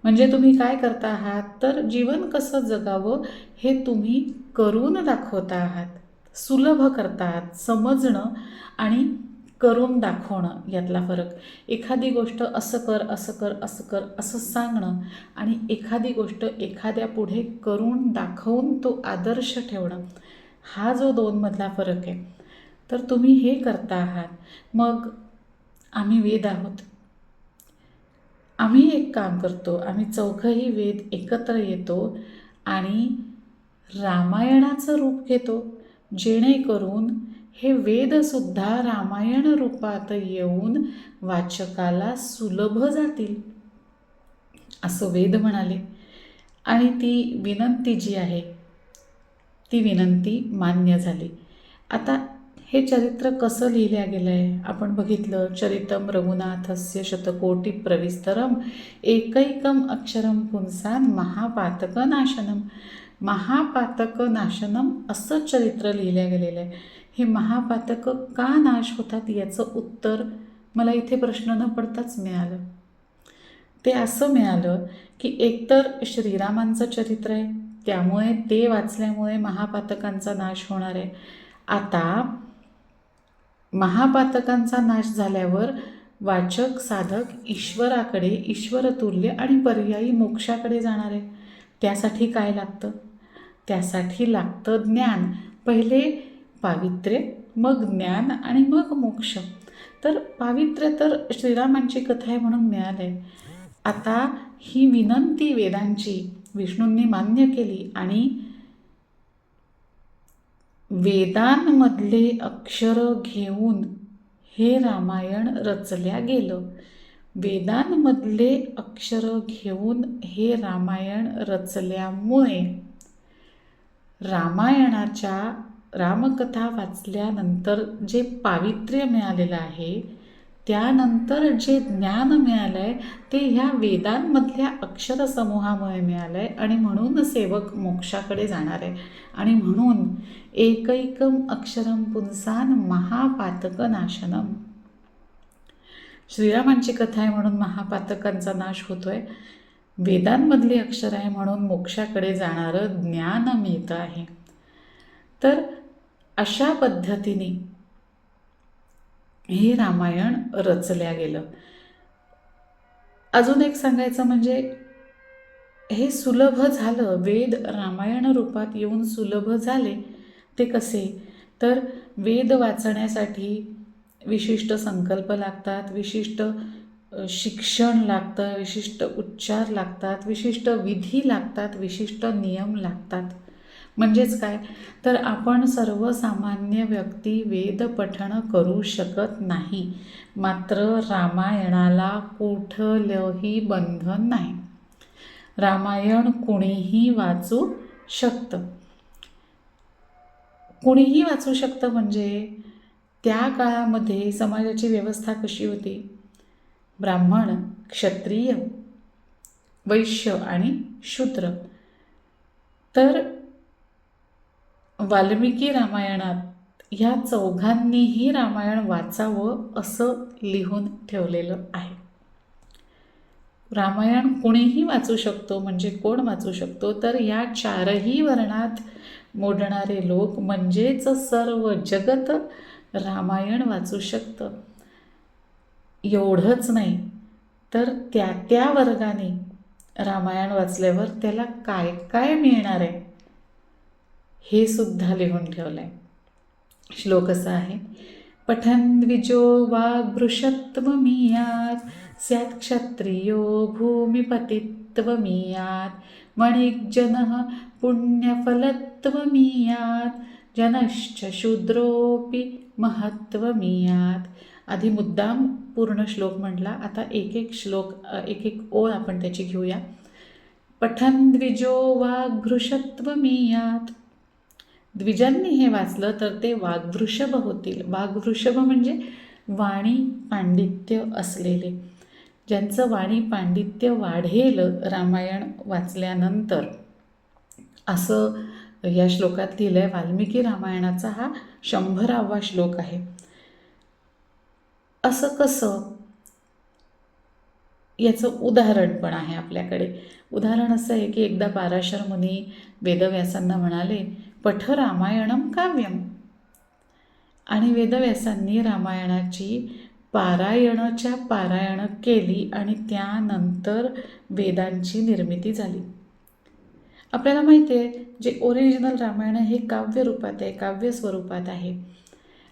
म्हणजे तुम्ही काय करता आहात तर जीवन कसं जगावं हे तुम्ही करून दाखवता आहात. सुलभ करता आहात. समजणं आणि करून दाखवणं यातला फरक. एखादी गोष्ट असं कर असं कर असं कर असं सांगणं आणि एखादी गोष्ट एखाद्या पुढे करून दाखवून तो आदर्श ठेवणं, हा जो दोनमधला फरक आहे. तर तुम्ही हे करता आहात. मग आम्ही वेद आहोत. आम्ही एक काम करतो, आम्ही चौघंही वेद एकत्र येतो आणि रामायणाचं रूप घेतो, जेणेकरून हे वेदसुद्धा रामायण रूपात येऊन वाचकाला सुलभ जातील असं वेद म्हणाले. आणि ती विनंती जी आहे ती विनंती मान्य झाली. आता हे चरित्र कसं लिहिलं गेलं आहे आपण बघितलं. चरितम रघुनाथस्य शतकोटी प्रविस्तरम एकैकम अक्षरम पुंसान महापातक नाशनम. महापातक नाशनम असं चरित्र लिहिलं गेलेलं आहे. हे महापातक का नाश होतात याचं उत्तर मला इथे प्रश्न न पडताच मिळालं. ते असं मिळालं की एकतर श्रीरामांचं चरित्र आहे, त्यामुळे ते वाचल्यामुळे महापातकांचा नाश होणार आहे. आता महापातकांचा नाश झाल्यावर वाचक साधक ईश्वराकडे, ईश्वरतुल्य आणि पर्यायी मोक्षाकडे जाणार आहे. त्यासाठी काय लागतं? त्यासाठी लागतं ज्ञान. पहिले पावित्र्य, मग ज्ञान आणि मग मोक्ष. तर पावित्र्य तर श्रीरामांची कथा आहे म्हणून मिळालं आहे. आता ही विनंती वेदांची विष्णूंनी मान्य केली आणि वेदांमधले अक्षर घेऊन हे रामायण रचल्या गेलं. वेदांमधले अक्षर घेऊन हे रामायण रचल्यामुळे रामायणाच्या रामकथा वाचल्यानंतर जे पावित्र्य मिळालेलं आहे, त्यानंतर जे ज्ञान मिळालं आहे ते ह्या वेदांमधल्या अक्षरसमूहामुळे मिळालं आहे आणि म्हणून सेवक मोक्षाकडे जाणार आहे. आणि म्हणून एकैकम अक्षरम पुंसान महापातक नाशनम. श्रीरामांची कथा आहे म्हणून महापातकांचा नाश होतोय. वेदांमधली अक्षर आहे म्हणून मोक्षाकडे जाणारं ज्ञान मिळतं आहे. तर अशा पद्धतीने हे रामायण रचल्या गेलं. अजून एक सांगायचं म्हणजे हे सुलभ झालं. वेद रामायण रूपात येऊन सुलभ झाले. ते कसे? तर वेद वाचण्यासाठी विशिष्ट संकल्प लागतात, विशिष्ट शिक्षण लागतं, विशिष्ट उच्चार लागतात, विशिष्ट विधी लागतात, विशिष्ट नियम लागतात. म्हणजेच काय? तर आपण सर्वसामान्य व्यक्ती वेद पठण करू शकत नाही. मात्र रामायणाला कुठलंही बंधन नाही. रामायण कुणीही वाचू शकतं. कुणीही वाचू शकतं म्हणजे त्या काळामध्ये समाजाची व्यवस्था कशी होती? ब्राह्मण, क्षत्रिय, वैश्य आणि शूद्र. तर वाल्मिकी रामायणात ह्या चौघांनीही रामायण वाचावं असं लिहून ठेवलेलं आहे. रामायण कुणीही वाचू शकतो म्हणजे कोण वाचू शकतो? तर या चारही वर्णात मोडणारे लोक म्हणजेच सर्व जगत रामायण वाचू शकतं. एवढंच नाही तर त्या त्या वर्गाने रामायण वाचल्यावर त्याला काय काय मिळणार आहे हे सुद्धा लिहून ठेवलं आहे. श्लोक असा आहे, पठन् द्विजो वाग्भृशत्वमीयात् स्यात् क्षत्रियो भूमिपतित्वमीयात् वणिक्जनः पुण्यफलत्वमीयात् जनश्च शूद्रोऽपि महत्त्वमीयात्. आधी मुद्दाम पूर्ण श्लोक म्हटला. आता एक एक श्लोक एक एक ओळ आपण त्याची घेऊया. पठन् द्विजो वाग्भृशत्वमीयात्. द्विजांनी हे वाचलं तर ते वाग्वृषभ होतील. वाग्वृषभ म्हणजे वाणी पांडित्य असलेले, ज्यांचं वाणी पांडित्य वाढेल रामायण वाचल्यानंतर, असं या श्लोकात लिहिलं आहे. वाल्मिकी रामायणाचा हा 100वा श्लोक आहे. असं कसं? याचं उदाहरण पण आहे आपल्याकडे. उदाहरण असं आहे की एकदा पाराशर मुनी वेदव्यासांना म्हणाले, पठ रामायणम काव्यम. आणि वेदव्यासांनी रामायणाची पारायण केली आणि त्यानंतर वेदांची निर्मिती झाली. आपल्याला माहिती आहे जे ओरिजिनल रामायण हे काव्य रूपात आहे, काव्य स्वरूपात आहे.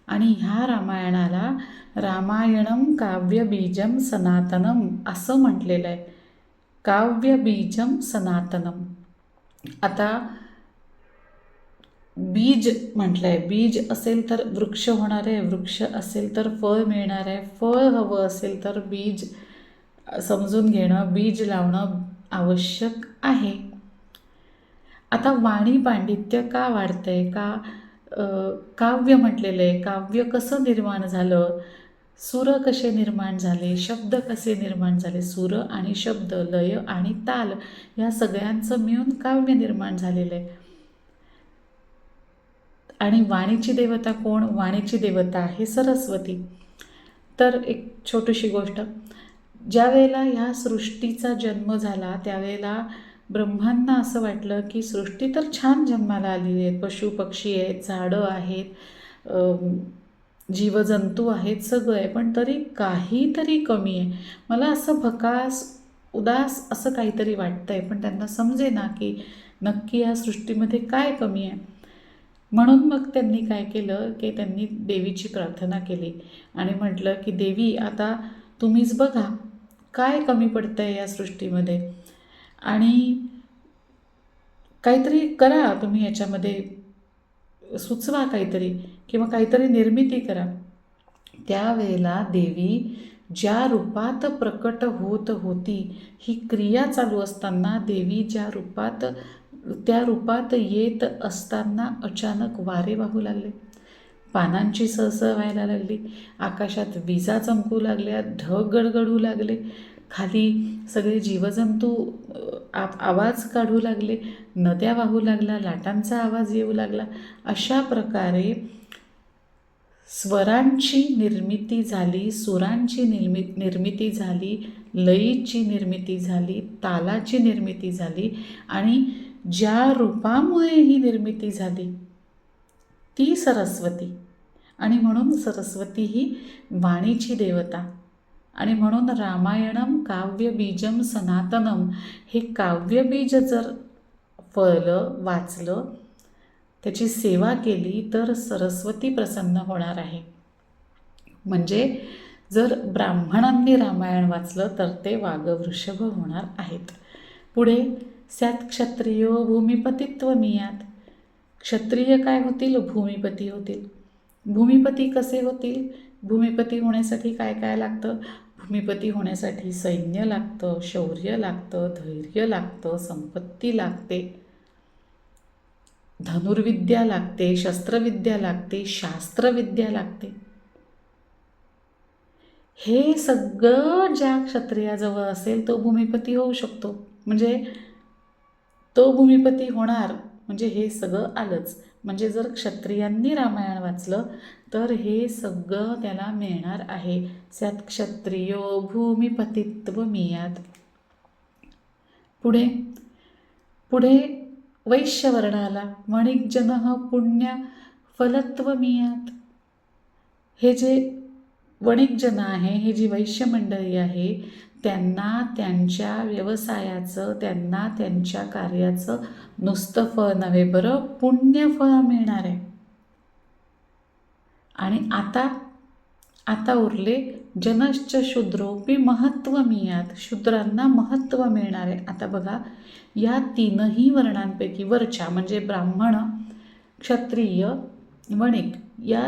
आणि ह्या रामायणाला रामायणम काव्यबीजम सनातनम असं म्हटलेलं आहे. काव्यबीजम सनातनम. आता बीज म्हटलं आहे. बीज असेल तर वृक्ष होणार आहे, वृक्ष असेल तर फळ मिळणार आहे, फळ हवं असेल तर बीज समजून घेणं, बीज लावणं आवश्यक आहे. आता वाणी पांडित्य का वाढतंय? का? काव्य म्हटलेलं आहे. काव्य कसं निर्माण झालं, सूर कसे निर्माण झाले, शब्द कसे निर्माण झाले, सूर आणि शब्द, लय आणि ताल या सगळ्यांचं मिळून काव्य निर्माण झालेलं आहे. आणि वाणीची देवता कोण? वाणीची देवता आहे सरस्वती. तर एक छोटीशी गोष्ट, ज्या वेळेला ह्या सृष्टीचा जन्म झाला त्यावेळेला ब्रह्मांना असं वाटलं की सृष्टी तर छान जन्माला आलेली आहेत, पशु पक्षी आहेत, झाडं आहेत, जीवजंतू आहेत, सगळं आहे, पण तरी काहीतरी कमी आहे. मला असं भकास उदास असं काहीतरी वाटतं आहे, पण त्यांना समजे ना की नक्की या सृष्टीमध्ये काय कमी आहे. म्हणून मग त्यांनी काय केलं की त्यांनी देवीची प्रार्थना केली आणि म्हटलं की देवी आता तुम्हीच बघा काय कमी पडतं आहे या सृष्टीमध्ये आणि काहीतरी करा, तुम्ही याच्यामध्ये सुचवा काहीतरी किंवा काहीतरी निर्मिती करा. त्यावेळेला देवी ज्या रूपात प्रकट होत होती, ही क्रिया चालू असताना देवी त्या रूपात येत असताना अचानक वारे वाहू लागले, पानांची सहसह व्हायला लागली, आकाशात विजा चमकू लागल्या, ढग गडगडू लागले, खाली सगळे जीवजंतू आवाज काढू लागले, नद्या वाहू लागल्या, लाटांचा आवाज येऊ लागला. अशा प्रकारे स्वरांची निर्मिती झाली, सुरांची निर्मिती झाली, लयीची निर्मिती झाली, तालाची निर्मिती झाली आणि ज्या रूपामुळे ही निर्मिती झाली ती सरस्वती. आणि म्हणून सरस्वती ही वाणीची देवता. आणि म्हणून रामायणम काव्यबीजम सनातनम, हे काव्यबीज जर फळलं, वाचलं, त्याची सेवा केली तर सरस्वती प्रसन्न होणार आहे. म्हणजे जर ब्राह्मणांनी रामायण वाचलं तर ते वागवृषभ होणार आहेत. पुढे स्यात् क्षत्रियो भूमिपतित्वमियात्, क्षत्रिय काय होतील? भूमिपती होतील. भूमिपती कसे होतील? भूमिपती होण्यासाठी काय काय लागतं? भूमिपती होण्यासाठी सैन्य लागतं, शौर्य लागतं, धैर्य लागतं, संपत्ती लागते, धनुर्विद्या लागते, शस्त्रविद्या लागते, शास्त्रविद्या लागते. हे सगळं ज्या क्षत्रियाजवळ असेल तो भूमिपती होऊ शकतो. म्हणजे तो भूमिपती होणार म्हणजे हे सगळं आलंच. म्हणजे जर क्षत्रियांनी रामायण वाचलं तर हे सगळं त्याला मिळणार आहे. स्यात् क्षत्रियो भूमिपतित्वमियात्. पुढे पुढे वैश्यवर्णाला वणिक्जनः पुण्यफलत्वमियात्. हे जे वणिकजन आहे, हे जी वैश्य मंडळी आहे, त्यांना त्यांच्या व्यवसायाचं, त्यांना त्यांच्या कार्याचं नुसतं फळ नव्हे बरं, पुण्यफळ मिळणार आहे. आणि आता उरले जनश्च शूद्रोपी महत्त्वमियात्, शूद्रांना महत्त्व मिळणार आहे. आता बघा, या तीनही वर्णांपैकी वरच्या म्हणजे ब्राह्मण, क्षत्रिय, वणिक या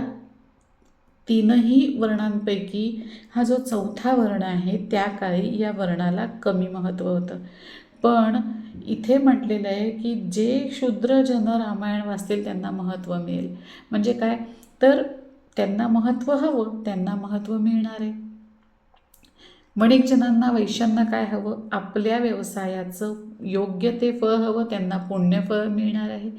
तीनही वर्णांपैकी हा जो चौथा वर्ण आहे त्या काळी या वर्णाला कमी महत्त्व होतं. पण इथे म्हटलेलं आहे की जे शूद्रजन रामायण वाचतील त्यांना महत्त्व मिळेल. म्हणजे काय तर त्यांना महत्त्व हवं, त्यांना महत्त्व मिळणार आहे. वणिकजनांना, वैश्यांना काय हवं? आपल्या व्यवसायाचं योग्य ते फळ हवं, त्यांना पुण्यफळ मिळणार आहे.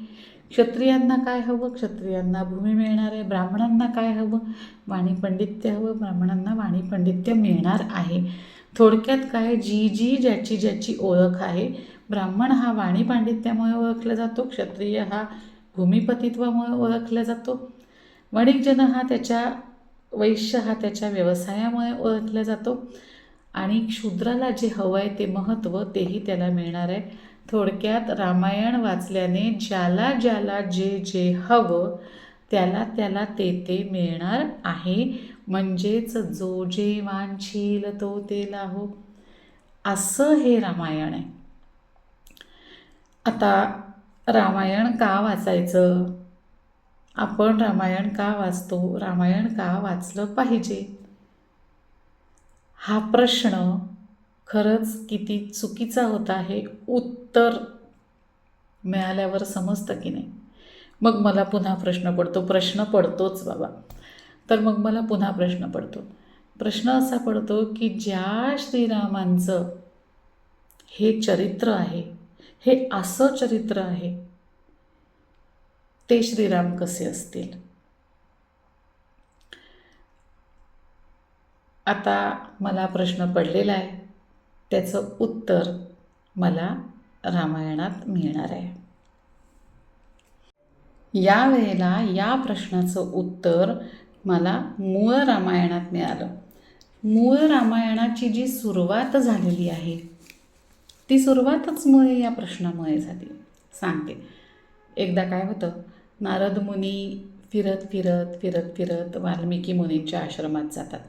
क्षत्रियांना काय हवं? क्षत्रियांना भूमी मिळणार आहे. ब्राह्मणांना काय हवं? वाणीपंडित्य हवं, ब्राह्मणांना वाणीपंडित्य मिळणार आहे. थोडक्यात काय, ज्याची ज्याची ओळख आहे. ब्राह्मण हा वाणीपांडित्यामुळे ओळखला जातो, क्षत्रिय हा भूमिपतित्वामुळे ओळखला जातो, वणिकजन हा वैश्य हा त्याच्या व्यवसायामुळे ओळखला जातो आणि शूद्राला जे हवं आहे ते महत्त्व तेही त्याला मिळणार आहे. थोडक्यात रामायण वाचल्याने ज्याला ज्याला जे जे हवं त्याला त्याला ते मिळणार आहे. म्हणजेच जो जे वांछील तो ते लाहो, असं हे रामायण आहे. आता रामायण का वाचायचं? आपण रामायण का वाचतो? रामायण का वाचलं पाहिजे? हा प्रश्न खरंच किती चुकीचा होता हे उत्तर मिळाल्यावर समजतं की नाही. मग मला पुन्हा प्रश्न पडतोच बाबा. तर मग मला पुन्हा प्रश्न पडतो. प्रश्न असा पडतो की ज्या श्रीरामांचं हे चरित्र आहे, हे असं चरित्र आहे, ते श्रीराम कसे असतील? आता मला प्रश्न पडलेला आहे, त्याचं उत्तर मला रामायणात मिळणार आहे. या वेळेला या प्रश्नाचं उत्तर मला मूळ रामायणात मिळालं. मूळ रामायणाची जी सुरुवात झालेली आहे, ती सुरुवातच मुळे या प्रश्नामुळे झाली. सांगते. एकदा काय होतं, नारद मुनी फिरत फिरत फिरत फिरत वाल्मिकी मुनींच्या आश्रमात जातात.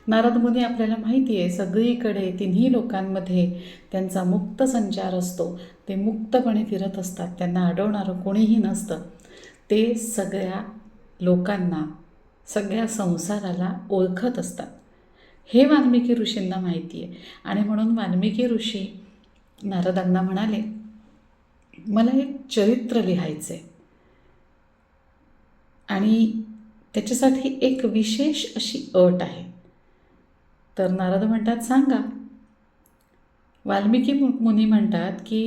नारद मुनी आपल्याला माहिती आहे सगळीकडे तिन्ही लोकांमध्ये त्यांचा मुक्त संचार असतो. ते मुक्तपणे फिरत असतात, त्यांना अडवणारं कोणीही नसतं. ते सगळ्या लोकांना, सगळ्या संसाराला ओळखत असतात. हे वाल्मिकी ऋषींना माहिती आहे. आणि म्हणून वाल्मिकी ऋषी नारदांना म्हणाले, मला एक चरित्र लिहायचं आहे आणि त्याच्यासाठी एक विशेष अशी अट आहे. तर नारद म्हणतात, सांगा. वाल्मिकी मुनी म्हणतात की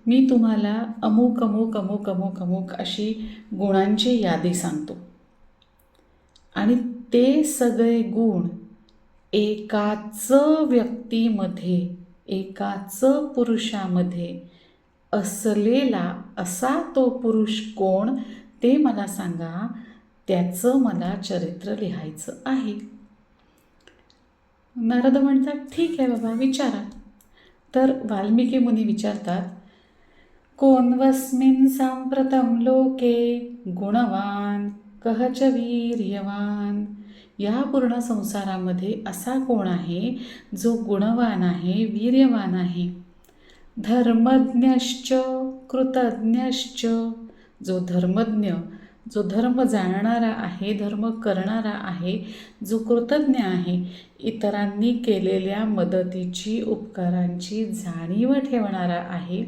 मी तुम्हाला अमुक अमुक अमुक अमुक अमुक अशी गुणांची यादी सांगतो आणि ते सगळे गुण एकाच व्यक्तीमध्ये, एकाच पुरुषामध्ये असलेला असा तो पुरुष कोण ते मला सांगा, त्याचं मला चरित्र लिहायचं आहे. नारद म्हणतात, ठीक आहे बाबा, विचारा. तर वाल्मिकी मुनी विचारतात, कोन्वस्मिन् साम्प्रतं लोके गुणवान कः च वीर्यवान. या पूर्ण संसारामध्ये असा कोण आहे जो गुणवान आहे, वीर्यवान आहे. धर्मज्ञश्च कृतज्ञश्च. जो धर्मज्ञ, जो धर्म जाणणारा आहे, धर्म करणारा आहे, जो कृतज्ञ आहे, इतरांनी केलेल्या मदतीची, उपकारांची जाणीव ठेवणारा आहे.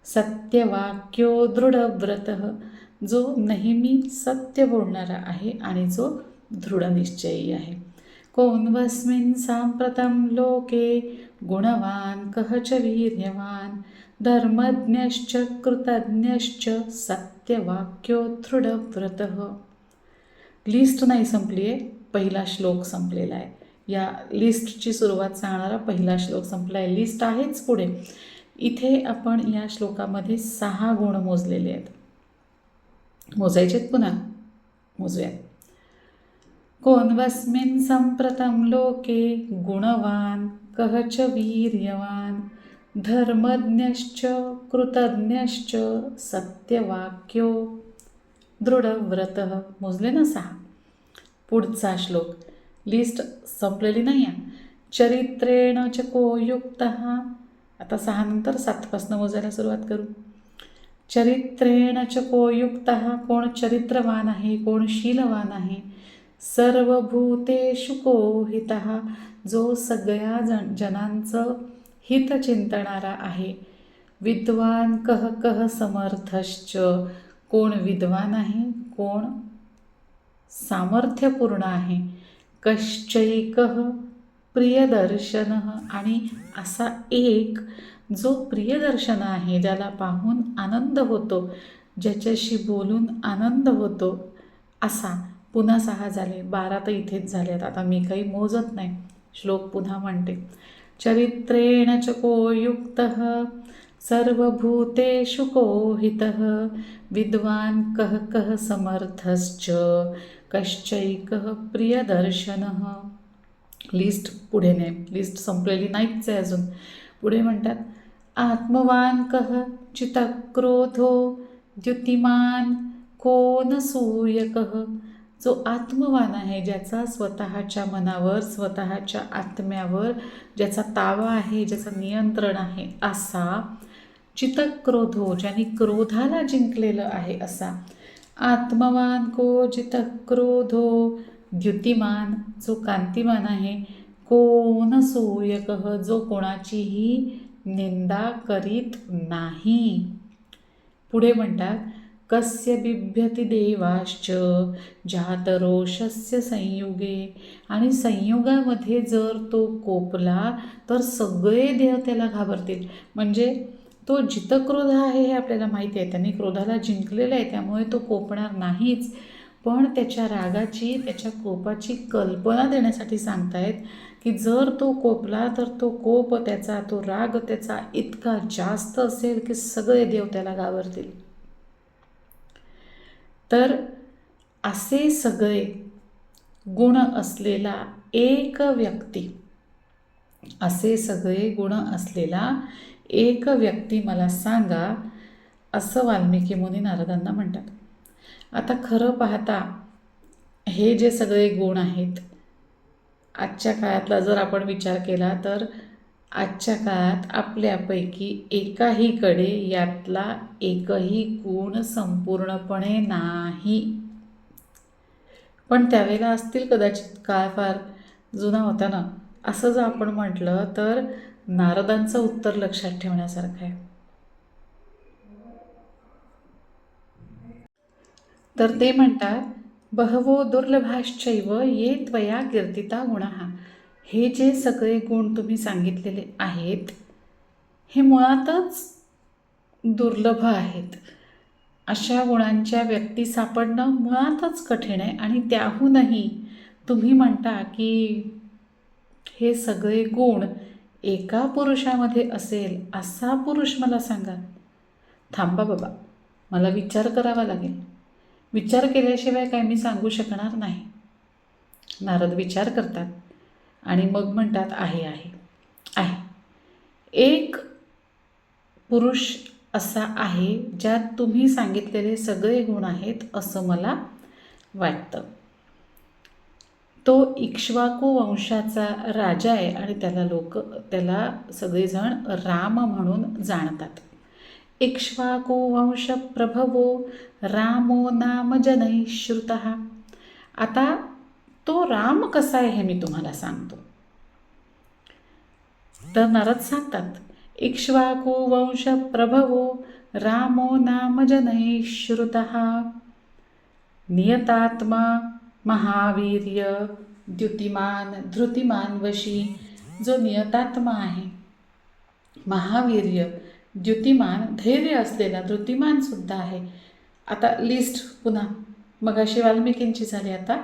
सत्यवाक्यो दृढव्रतः. जो नेहमी सत्य बोलणारा आहे आणि जो दृढनिश्चयी आहे. कोन्वस्मिन् साम्प्रतं लोके गुणवान कः च वीर्यवान धर्मज्ञश्च कृतज्ञश्च सत्यवाक्यो दृढव्रतः. लिस्ट नाही संपली आहे, पहिला श्लोक संपलेला आहे. या लिस्टची सुरुवात सांगणारा पहिला श्लोक संपला आहे. लिस्ट आहेच पुढे. इथे आपण या श्लोकामध्ये 6 गुण मोजलेले आहेत. मोजायचेत पुन्हा, मोजूयात. कोन्वस्मिन् सम्प्रतं लोके गुणवान कः च वीर्यवान धर्मज्ञश्च कृतज्ञश्च सत्यवाक्यो दृढव्रतः. मोजले ना 6. पुढचा श्लोक, लिस्ट संपलेली नाही आहे. चरित्रेण च को युक्तः. आता 6 नंतर 7 पासून मोजायला सुरुवात करू. चरित्रेण च को युक्तः. कोण चरित्रवान आहे, कोण शीलवान आहे. सर्वभूतेषु को हितः. जो सगळ्या जनांचं हित चिंतणारा आहे. विद्वान कः कः समर्थश्च. कोण विद्वान आहे, कोण सामर्थ्यपूर्ण आहे. कश्चैकः प्रियदर्शनः. आणि असा एक जो प्रियदर्शन आहे, ज्याला पाहून आनंद होतो, ज्याच्याशी बोलून आनंद होतो, असा. पुन्हा 6 झाले, 12 तर इथेच झालेत. आता मी काही मोजत नाही, श्लोक पुन्हा म्हणते. चरित्रेण च को युक्तः सर्वभूतेषु को हितः विद्वान कः कः समर्थश्च कश्चैकः प्रियदर्शनः. लिस्ट पुढे नाही, लिस्ट संपलेली नाहीच आहे अजून. पुढे म्हणतात, आत्मवान कः चित्तक्रोधो द्युतिमान कोनसूयकः. जो आत्मवान आहे, ज्याचा स्वतःच्या मनावर, स्वतःच्या आत्म्यावर ज्याचा ताबा आहे, ज्याचं नियंत्रण आहे, असा. चित्तक्रोधो, ज्यांनी क्रोधाला जिंकलेलं आहे, असा. आत्मवान को चित्तक्रोधो द्युतिमान. जो कांतिमान आहे. कोनसूयकः. जो कोणाचीही निंदा करीत नाही. पुढे म्हणतात, कस्य बिभ्यति देवाश्च जातरोषस्य संयुगे. आणि संयुगामध्ये जर तो कोपला तर सगळे देव त्याला घाबरतील. म्हणजे तो जितक्रोध आहे हे आपल्याला माहिती आहे, त्याने क्रोधाला जिंकलेलं आहे, त्यामुळे तो कोपणार नाहीच. पण त्याच्या रागाची, त्याच्या कोपाची कल्पना देण्यासाठी सांगतायत की जर तो कोपला तर तो कोप त्याचा, तो राग त्याचा इतका जास्त असेल की सगळे देव त्याला घाबरतील. तर असे सगळे गुण असलेला एक व्यक्ती, असे सगळे गुण असलेला एक व्यक्ती मला सांगा, असं वाल्मिकी मुनी नारदांना म्हणतात. आता खरं पाहता हे जे सगळे गुण आहेत, आजच्या काळातला जर आपण विचार केला तर आजच्या काळात आपल्यापैकी एकाहीकडे यातला एकही गुण संपूर्णपणे नाही. पण त्यावेळेला असतील कदाचित, काळ फार जुना होता ना. असं जर आपण म्हटलं तर नारदांचं उत्तर लक्षात ठेवण्यासारखं आहे. तर ते म्हणतात, बहवो दुर्लभाश्चैव ये त्वया कीर्तिता गुणः. हे जे सगळे गुण तुम्ही सांगितलेले आहेत हे मुळातच दुर्लभ आहेत. अशा गुणांच्या व्यक्ती सापडणं मुळातच कठीण आहे. आणि त्याहूनही तुम्ही म्हणता की हे सगळे गुण एका पुरुषामध्ये असेल, असा पुरुष मला सांगा. थांबा बाबा, मला विचार करावा लागेल. विचार केल्याशिवाय काय मी सांगू शकणार नाही. नारद विचार करतात आणि मग म्हणतात, आहे आहे आहे एक पुरुष असा आहे ज्यात तुम्ही सांगितलेले सगळे गुण आहेत असं मला वाटतं. तो इक्ष्वाकू वंशाचा राजा आहे आणि त्याला सगळेजण राम म्हणून जाणतात. इक्ष्वाकू वंश प्रभवो रामो नाम जनैः श्रुतः. आता तो राम कसा आहे हे मी तुम्हाला सांगतो. तर नारद सांगतात, इक्ष्वाकू वंश प्रभवो रामो नाम जनैः श्रुतः नियतात्मा महावीर्य द्युतिमान धृतिमान वशी. जो नियतात्मा आहे, महावीर्य, द्युतिमान, धैर्य असलेला, धृतिमान सुद्धा आहे. आता लिस्ट पुन्हा मगाशी वाल्मिकींची झाली, आता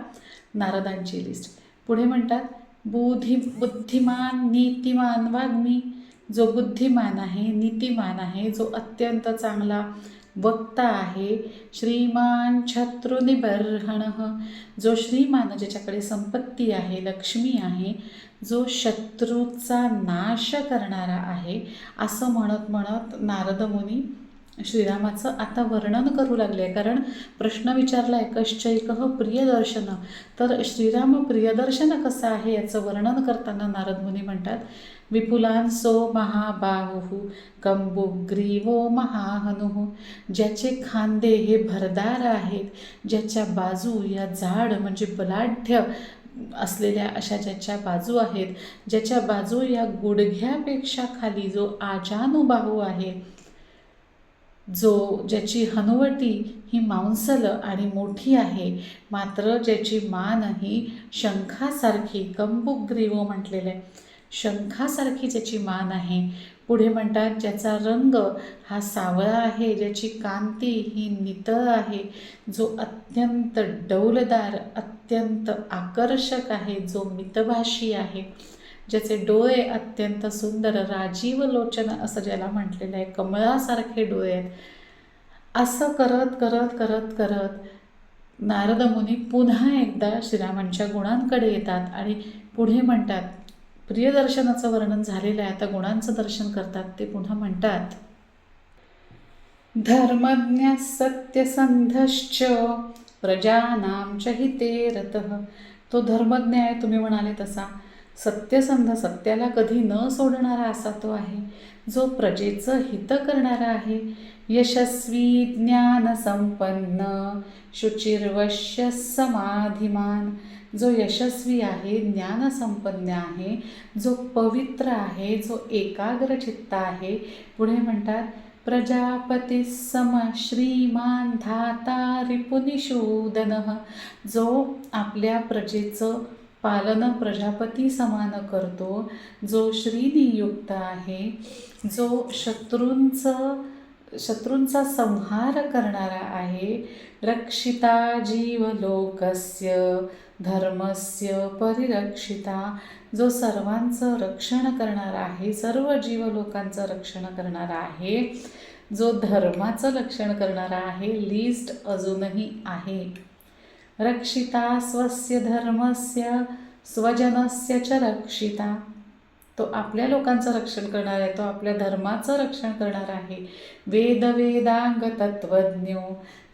नारदांची लिस्ट. पुढे म्हणतात, बुद्धिमान नीतिमान वाग्मी. जो बुद्धिमान आहे, नीतिमान आहे, जो अत्यंत चांगला वक्ता आहे. श्रीमान शत्रुनिबर्हणः. जो श्रीमान, ज्याच्याकडे संपत्ती आहे, लक्ष्मी आहे, जो शत्रूचा नाश करणारा आहे. असं म्हणत म्हणत नारद मुनी श्रीरामाचं आता वर्णन करू लागले. कारण प्रश्न विचारला आहे, कश्चैकः प्रियदर्शन. तर श्रीराम प्रियदर्शन कसा आहे याचं वर्णन करताना नारद मुनी म्हणतात, विपुलांसो महाबाहु कंबुग्रीवो महाहनुः. ज्याचे खांदे हे भरदार आहेत, ज्याच्या बाजू या जाड म्हणजे बलाढ्य असलेल्या अशा ज्याच्या बाजू आहेत, ज्याच्या बाजू या गुडघ्यापेक्षा खाली जो आजानुबाहू आहे, ज्याची हनुवटी ही मांसल आणि मोठी आहे, मात्र ज्याची मान ही शंखासारखी, कंबुग्रीवो म्हटलेलं आहे, शंखासारखी ज्याची मान आहे. पुढे म्हणतात, ज्याचा रंग हा सावळा आहे, ज्याची कांती ही नितळ आहे, जो अत्यंत डौलदार, अत्यंत आकर्षक आहे, जो मितभाषी आहे, ज्याचे डोळे अत्यंत सुंदर, राजीव लोचन असं ज्याला म्हटलेलं आहे, कमळासारखे डोळे आहेत. असं करत करत करत करत नारद मुनी पुन्हा एकदा श्रीरामांच्या गुणांकडे येतात आणि पुढे म्हणतात, प्रियदर्शनाचं वर्णन झालेलं आहे, आता गुणांचं दर्शन करतात. ते पुन्हा म्हणतात, धर्मज्ञ सत्यसंधश्च प्रजानां च हिते रतः. तो धर्मज्ञ आहे, तुम्ही म्हणाले तसा. सत्यसंध, सत्याला कधी न सोडणारा असा तो आहे, जो प्रजेचं हित करणारा आहे. यशस्वी ज्ञानसंपन्न शुचिर्वश्य समाधिमान. जो यशस्वी आहे, ज्ञानसंपन्न आहे, जो पवित्र आहे, जो एकाग्रचित्त आहे. पुढे म्हणतात, प्रजापती सम श्रीमान धाता रिपुनिषूदनः, जो आपल्या प्रजेचं पालन प्रजापती समान करतो, जो श्रीनियुक्त आहे, जो शत्रूंचा संहार करणारा आहे, रक्षिता जीवलोकस्य धर्मस्य परिरक्षिता, जो सर्वांचं रक्षण करणारा आहे, सर्व जीवलोकांचं रक्षण करणारा आहे, जो धर्माचं रक्षण करणारा आहे, लिस्ट अजूनही आहे. रक्षिता स्वस्य धर्मस्य स्वजनस्य च रक्षिता, तो आपल्या लोकांचं रक्षण करणार आहे, तो आपल्या धर्माचं रक्षण करणार आहे. वेद वेदांग तत्वज्ञो,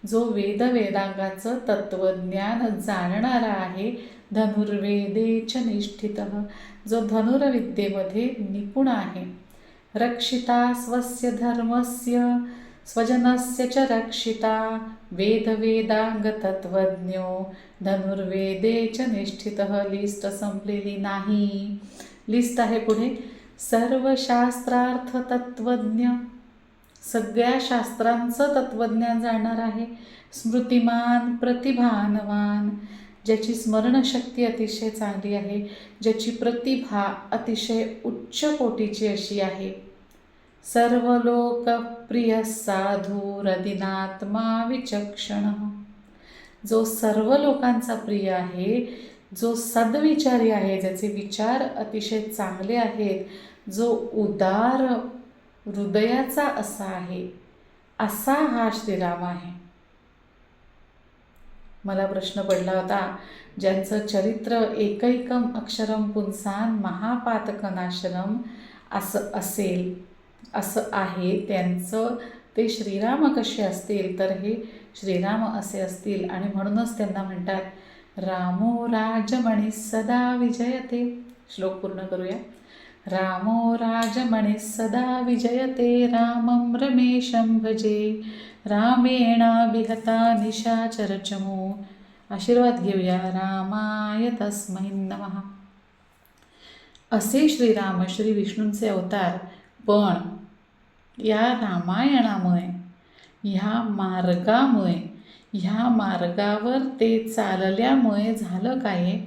जो वेद वेदांगाचं तत्वज्ञान जाणणारा आहे. धनुर्वेदे च निष्ठितः, जो धनुर्विद्येमध्ये निपुण आहे. रक्षिता स्वस्य धर्मस्य स्वजनस्य च रक्षिता, वेद वेदांग तत्वज्ञो धनुर्वेदे च निष्ठितः. लिस्ट संपलेली नाही, लिस्ट आहे पुढे. सर्व शास्त्रार्थ तत्वज्ञ, सगळ्या शास्त्रांचं तत्वज्ञान जाणणार आहे. स्मृतिमान प्रतिभानवान, ज्याची स्मरणशक्ती अतिशय चांगली आहे, ज्याची प्रतिभा अतिशय उच्च कोटीची अशी आहे. सर्व लोकप्रिय साधुरदिनात्मा विचक्षण, जो सर्व लोकांचा प्रिय आहे, जो सद्विचारी आहे, ज्याचे विचार अतिशय चांगले आहेत, जो उदार हृदयाचा असा आहे, असा हा श्रीराम आहे. मला प्रश्न पडला होता, ज्यांचं चरित्र एकैकम अक्षरम पुंसान महापातकनाशनम असं असेल, असं आहे, त्यांचं ते श्रीराम कसे असतील, तर हे श्रीराम असे असतील. आणि म्हणूनच त्यांना म्हणतात रामो राजमणी सदा विजयते. श्लोक पूर्ण करूया. रामो राजमणी सदा विजयते, रामं रमेशं भजे, रामेणाभिहता निशाचरचमू. आशीर्वाद घेऊया. रामाय तस्मै नमः. असे श्रीराम श्री विष्णूंचे अवतार. पण या रामायणामुळे, ह्या मार्गामुळे, ह्या मार्गावर ते चालल्यामुळे झालं काय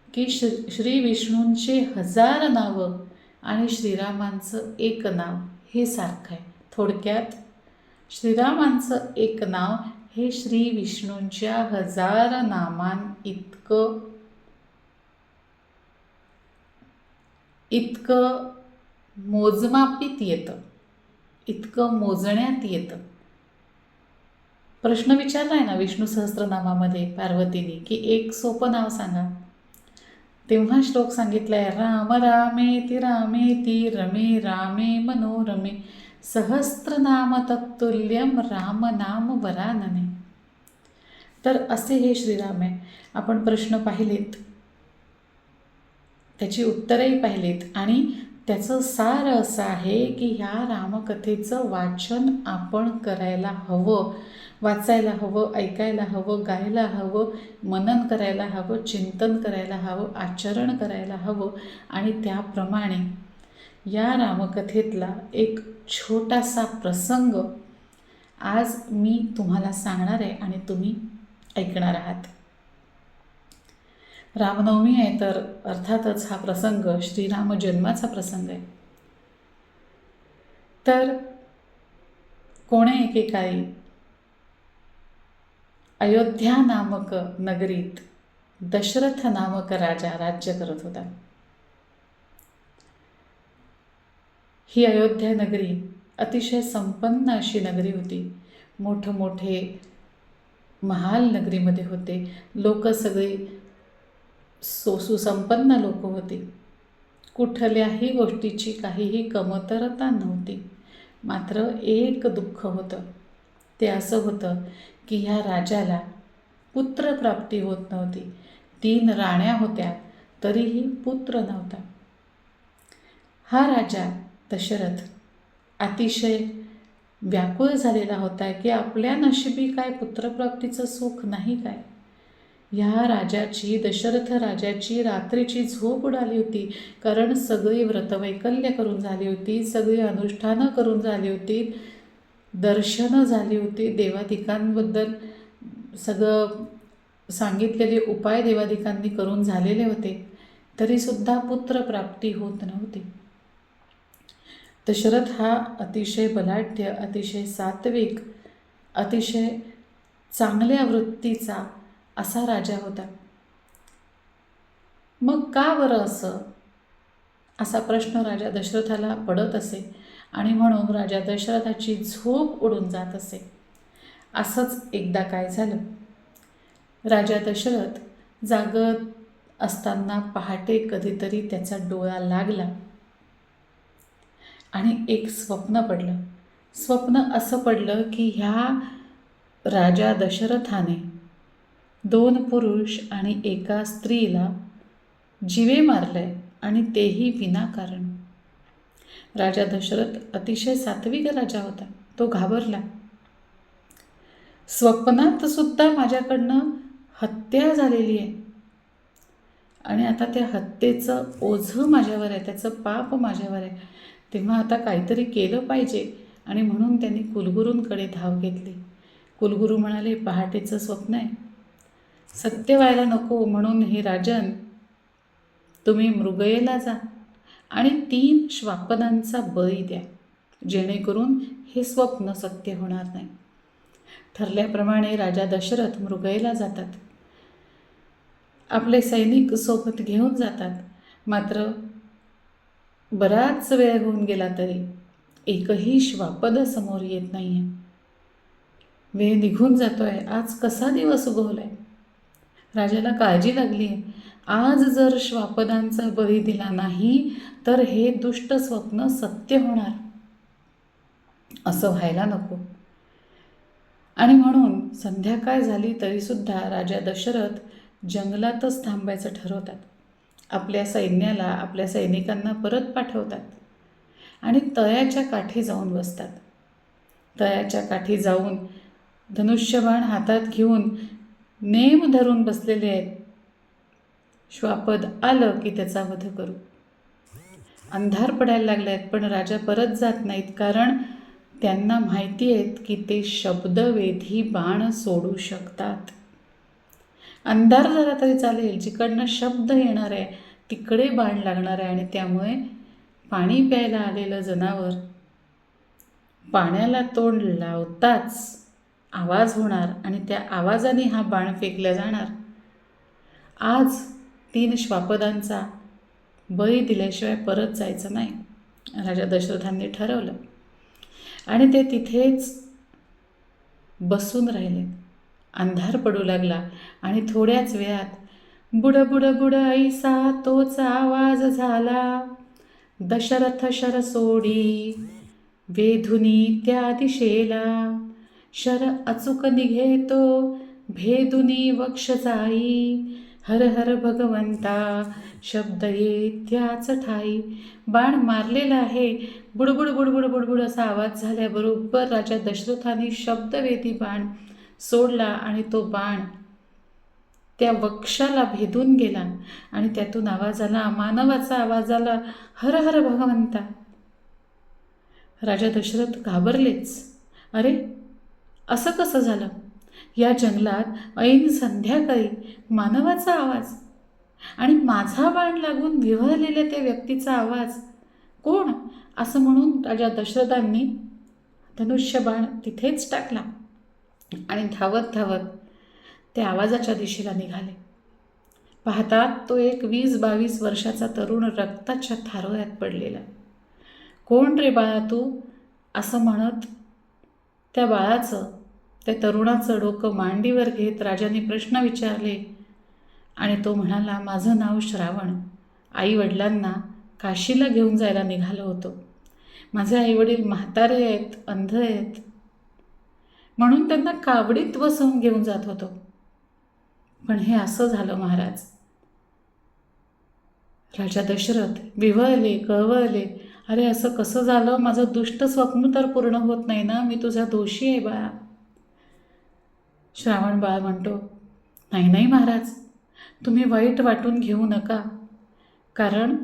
की श्री विष्णूंची 1000 नावं आणि श्रीरामांचं एक नाव हे सारखं आहे. थोडक्यात श्रीरामांचं एक नाव हे श्री विष्णूंच्या 1000 इतकं मोजमापित येतं, इतकं मोजण्यात येतं. प्रश्न विचारला आहे ना विष्णू सहस्त्रनामामध्ये पार्वतीने की एक सोपं नाव सांगा, तेव्हा श्लोक सांगितलाय राम रामेति रामेति रमे रामे मनोरमे, सहस्त्रनाम तत्तुल्यम राम नाम वरानने. तर असे हे श्रीराम आहे. आपण प्रश्न पाहिलेत, त्याची उत्तरही पाहिलेत आणि त्याचं सार असं आहे की ह्या रामकथेचं वाचन आपण करायला हवं, वाचायला हवं, ऐकायला हवं, गायला हवं, मनन करायला हवं, चिंतन करायला हवं, आचरण करायला हवं. आणि त्याप्रमाणे या रामकथेतला एक छोटासा प्रसंग आज मी तुम्हाला सांगणार आहे आणि तुम्ही ऐकणार आहात. रामनवमी आहे तर अर्थातच हा प्रसंग श्रीराम जन्माचा प्रसंग आहे. तर कोणे एकेकाळी अयोध्या नामक नगरीत दशरथ नामक राजा राज्य करत होता. ही अयोध्या नगरी अतिशय संपन्न अशी नगरी होती. मोठमोठे महाल नगरीमध्ये होते. लोक सगळी सुसंपन्न लोक होती. कुठल्याही गोष्टीची काहीही कमतरता नव्हती. मात्र एक दुःख होतं. ते असं होतं की ह्या राजाला पुत्रप्राप्ती होत नव्हती. 3 राण्या होत्या तरीही पुत्र नव्हता. हा राजा दशरथ अतिशय व्याकुळ झालेला होता की आपल्या नशिबी काय पुत्रप्राप्तीचं सुख नाही काय. ह्या राजाची, दशरथ राजाची रात्रीची झोप उडाली होती. कारण सगळी व्रतवैकल्य करून झाली होती, सगळी अनुष्ठानं करून झाली होती, दर्शनं झाली होती, देवादिकांबद्दल सगळं सांगितलेले उपाय देवादिकांनी करून झालेले होते, तरीसुद्धा पुत्रप्राप्ती होत नव्हती. दशरथ हा अतिशय बलाढ्य, अतिशय सात्विक, अतिशय चांगल्या वृत्तीचा असा राजा होता. मग का बरं असं, असा प्रश्न राजा दशरथाला पडत असे आणि म्हणून राजा दशरथाची झोप उडून जात असे. असंच एकदा काय झालं, राजा दशरथ जागत असताना पहाटे कधीतरी त्याचा डोळा लागला आणि एक स्वप्न पडलं. स्वप्न असं पडलं की ह्या राजा दशरथाने 2 पुरुष आणि एका स्त्रीला जीवे मारले आणि तेही विनाकारण. राजा दशरथ अतिशय सात्विक राजा होता. तो घाबरला. स्वप्नात सुद्धा माझ्याकडनं हत्या झालेली आहे आणि आता त्या हत्येचं ओझं माझ्यावर आहे, त्याचं पाप माझ्यावर आहे. तेव्हा आता काहीतरी केलं पाहिजे आणि म्हणून त्यांनी कुलगुरूंकडे धाव घेतली. कुलगुरू म्हणाले, पहाटेचं स्वप्न आहे, सत्य व्हायला नको, म्हणून हे राजन तुम्ही मृगयेला जा आणि 3 श्वापदांचा बळी द्या, जेणेकरून हे स्वप्न सत्य होणार नाही. ठरल्याप्रमाणे राजा दशरथ मृगयेला जातात. आपले सैनिक सोबत घेऊन जातात. मात्र बराच वेळ होऊन गेला तरी एकही श्वापद समोर येत नाही आहे. वेळ निघून जातोय. आज कसा दिवस उगवलाय. राजाला काळजी लागली आहे. आज जर श्वापदांचा बळी दिला नाही तर हे दुष्ट स्वप्न सत्य होणार, असं व्हायला नको. आणि म्हणून संध्याकाळ झाली तरीसुद्धा राजा दशरथ जंगलातच थांबायचं ठरवतात. आपल्या सैन्याला, आपल्या सैनिकांना परत पाठवतात आणि तळ्याच्या काठी जाऊन बसतात. तळ्याच्या काठी जाऊन धनुष्यबाण हातात घेऊन नेम धरून बसलेले आहेत. श्वापद आलं की त्याचा वध करू. अंधार पडायला लागले आहेत, पण राजा परत जात नाहीत, कारण त्यांना माहिती आहेत की ते शब्दवेधी बाण सोडू शकतात. अंधार झाला तरी चालेल, जिकडनं शब्द येणार आहे तिकडे बाण लागणार आहे आणि त्यामुळे पाणी प्यायला आलेलं जनावर पाण्याला तोंड लावताच आवाज होणार आणि त्या आवाजाने हा बाण फेकला जाणार. आज 3 श्वापदांचा बळी दिल्याशिवाय परत जायचं नाही, राजा दशरथांनी ठरवलं आणि ते तिथेच बसून राहिले. अंधार पडू लागला आणि थोड्याच वेळात बुड बुड बुड ऐसा तोच आवाज झाला. दशरथ शर सोडी वेधुनी त्या दिशेला, शर अचूक निघे तो भेदुनी वक्ष जाई. हर हर भगवंता शब्द ये त्याच ठाई. बाण मारलेला आहे. बुडबुड बुडबुड बुडबुड असा आवाज झाल्याबरोबर राजा दशरथाने शब्दवेधी बाण सोडला आणि तो बाण त्या वक्षाला भेदून गेला आणि त्यातून आवाज आला, मानवाचा आवाज आला, हर हर भगवंता. राजा दशरथ घाबरलेच. अरे, असं कसं झालं? या जंगलात ऐन संध्याकाळी मानवाचा आवाज आणि माझा बाण लागून विव्हळलेल्या त्या व्यक्तीचा आवाज, कोण? असं म्हणून राजा दशरथांनी धनुष्यबाण तिथेच टाकला आणि धावत धावत त्या आवाजाच्या दिशेला निघाले. पाहतात तो एक 20-22 वर्षाचा तरुण रक्ताच्या थारोळ्यात पडलेला. कोण रे बाळा तू? असं म्हणत त्या बाळाचं, त्या तरुणाचं डोकं मांडीवर घेत राजाने प्रश्न विचारले आणि तो म्हणाला, माझं नाव श्रावण. आईवडिलांना काशीला घेऊन जायला निघालो होतो. माझे आईवडील म्हातारे आहेत, अंध आहेत, म्हणून त्यांना कावडीत बसवून घेऊन जात होतो. पण हे असं झालं महाराज. राजा दशरथ विव्हळले, कळवळले. अरे, असं कसं झालं? माझं दुष्ट स्वप्न तर पूर्ण होत नाही ना, मी तुझा दोषी आहे बाळा. श्रावण बाळ म्हणतो, नाही नाही महाराज, तुम्ही वाईट वाटून घेऊ नका, कारण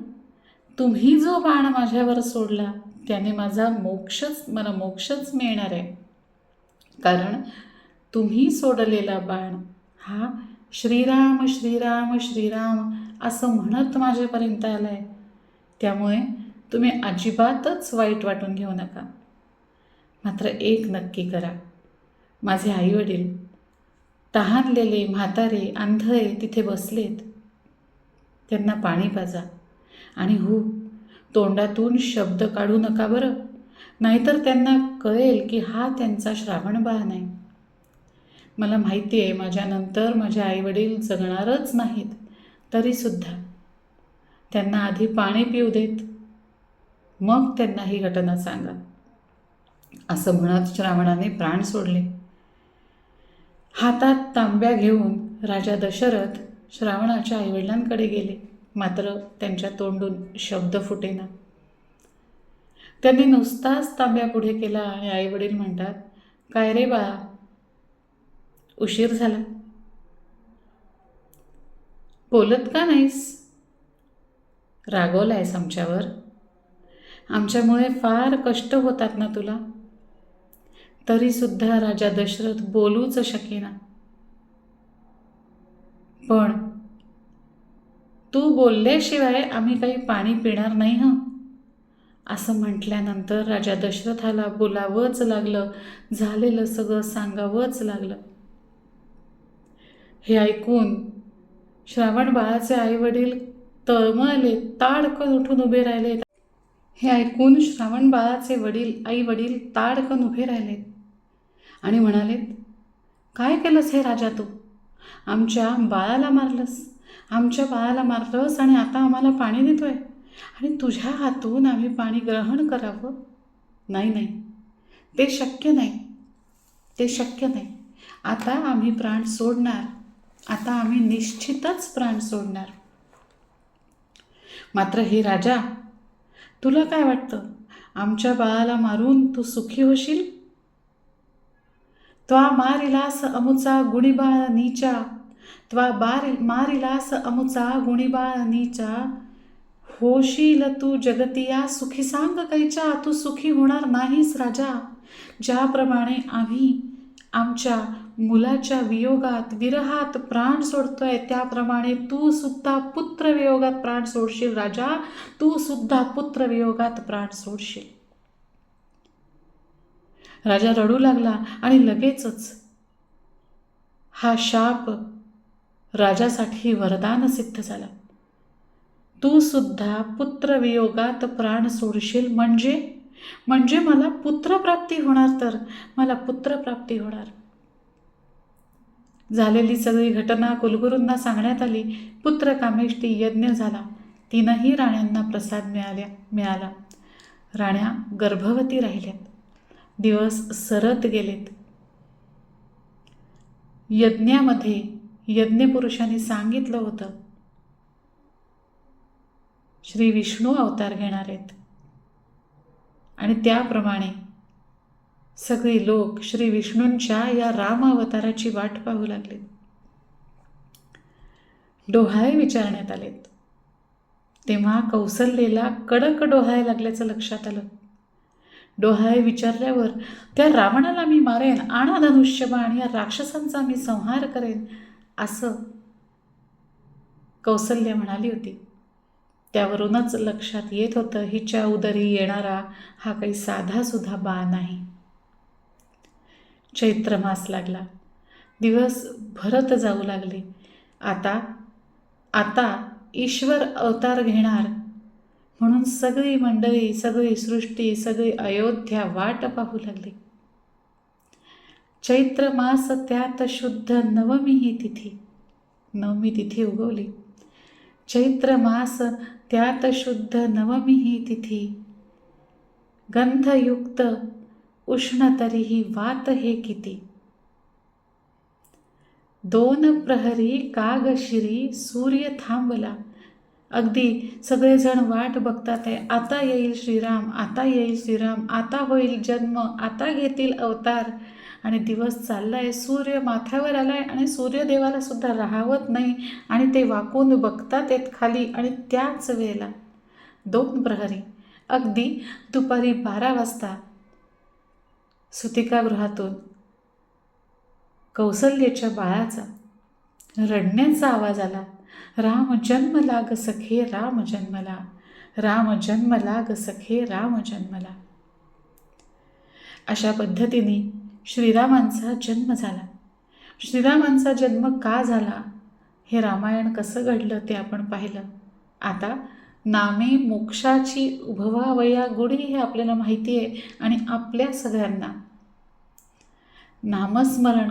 तुम्ही जो बाण माझ्यावर सोडला त्याने मला मोक्षच मिळणार आहे. कारण तुम्ही सोडलेला बाण हा श्रीराम श्रीराम श्रीराम असं म्हणत माझ्यापर्यंत आला आहे. त्यामुळे तुम्ही अजिबातच वाईट वाटून घेऊ नका. मात्र एक नक्की करा, माझे आईवडील तहानलेले म्हातारे अंधळे तिथे बसलेत, त्यांना पाणी पाजा. आणि तोंडातून शब्द काढू नका बरं, नाहीतर त्यांना कळेल की हा त्यांचा श्रावण बाळ नाही. मला माहिती आहे माझ्यानंतर माझे आईवडील जगणारच नाहीत, तरीसुद्धा त्यांना आधी पाणी पिऊ देत, मग त्यांना ही घटना सांगा. असं म्हणत श्रावणाने प्राण सोडले. हातात तांब्या घेऊन राजा दशरथ श्रावणाच्या आईवडिलांकडे गेले. मात्र त्यांच्या तोंडून शब्द फुटेना. त्यांनी नुसताच तांब्या पुढे केला आणि आईवडील म्हणतात, काय रे बाळा, उशीर झाला, बोलत का नाहीस? रागवलायस आमच्यावर? आमच्यामुळे फार कष्ट होतात ना तुला? तरीसुद्धा राजा दशरथ बोलूच शकेना. पण तू बोलल्याशिवाय आम्ही काही पाणी पिणार नाही हं, असं म्हटल्यानंतर राजा दशरथाला बोलावंच लागलं, झालेलं सगळं सांगावंच लागलं. हे ऐकून श्रावण बाळाचे आईवडील तळमळले, ताडकन उठून उभे राहिले. हे ऐकून श्रावण बाळाचे आई-वडील ताडकन उभे राहिलेत आणि म्हणालेत, काय केलंस हे राजा तू? आमच्या बाळाला मारलंस आणि आता आम्हाला पाणी देतोय आणि तुझ्या हातून आम्ही पाणी ग्रहण करावं? नाही, ते शक्य नाही. आता आम्ही प्राण सोडणार. आता आम्ही निश्चितच प्राण सोडणार. मात्र हे राजा, तुला काय वाटतं, आमच्या बाळाला मारून तू सुखी होशील? त्वा मारिलास अमुचा गुणीबाळ नीचा, मारिलास अमुचा गुणीबाळ नीचा, होशील तू जगतिया सुखी सांग कैचा. तू सुखी होणार नाहीस राजा. ज्याप्रमाणे आम्ही आमच्या मुलाच्या विरहात प्राण सोडतोय, त्याप्रमाणे तू सुद्धा पुत्रवियोगात प्राण सोडशील राजा. तू सुद्धा पुत्रवियोगात प्राण सोडशील. राजा रडू लागला आणि लगेचच हा शाप राजासाठी वरदान सिद्ध झाला. तू सुद्धा पुत्रवियोगात प्राण सोडशील म्हणजे मला पुत्रप्राप्ती होणार. तर मला पुत्रप्राप्ती होणार. झालेली सगळी घटना कुलगुरूंना सांगण्यात आली. पुत्रकामेष्टी यज्ञ झाला. 3ही राण्यांना प्रसाद मिळाला. राण्या गर्भवती राहिल्यात. दिवस सरत गेलेत. यज्ञामध्ये यज्ञपुरुषांनी सांगितलं होतं, श्री विष्णू अवतार घेणार आहेत. आणि त्याप्रमाणे सगळे लोक श्री विष्णूंच्या या राम अवताराची वाट पाहू लागले. डोहाळे विचारण्यात आलेत. तेव्हा कौसल्येला कडक डोहाळे लागल्याचं लक्षात आलं. डोहाळे विचारल्यावर, त्या रावणाला मी मारेन, आणा धनुष्यबाण, या राक्षसांचा मी संहार करेन, असं कौसल्य म्हणाली होती. त्यावरूनच लक्षात येत होतं, हिच्या उदरी येणारा हा काही साधासुद्धा बाळ नाही. चैत्र मास लागला. दिवस भरत जाऊ लागले. आता ईश्वर अवतार घेणार म्हणून सगळी मंडळी, सगळी सृष्टी, सगळी अयोध्या वाट पाहू लागली. चैत्र मास, त्यात शुद्ध नवमी तिथी उगवली. चैत्र मास, त्यात शुद्ध नवमी तिथी, गंधयुक्त उष्ण तरीही वात हे किती. 2 प्रहरी कागशिरी सूर्य थांबला. अगदी सगळेजण वाट बघतात आहे. आता येईल श्रीराम, आता होईल जन्म, आता घेतील अवतार. आणि दिवस चाललाय, सूर्य माथ्यावर आलाय आणि सूर्यदेवाला सुद्धा राहावत नाही आणि ते वाकून बघतात आहेत खाली. आणि त्याच वेळेला 2 प्रहरी अगदी दुपारी 12 वाजता सुतिकागृहातून कौसल्याच्या बाळाचा रडण्याचा आवाज आला. राम जन्मला ग सखे राम जन्मला, राम जन्मला ग सखे राम जन्मला. अशा पद्धतीने श्रीरामांचा जन्म झाला. श्रीरामांचा जन्म का झाला, हे रामायण कसं घडलं ते आपण पाहिलं. आता नामे मोक्षाची उभवावया गुढी हे आपल्याला माहिती आहे आणि आपल्या सगळ्यांना नामस्मरण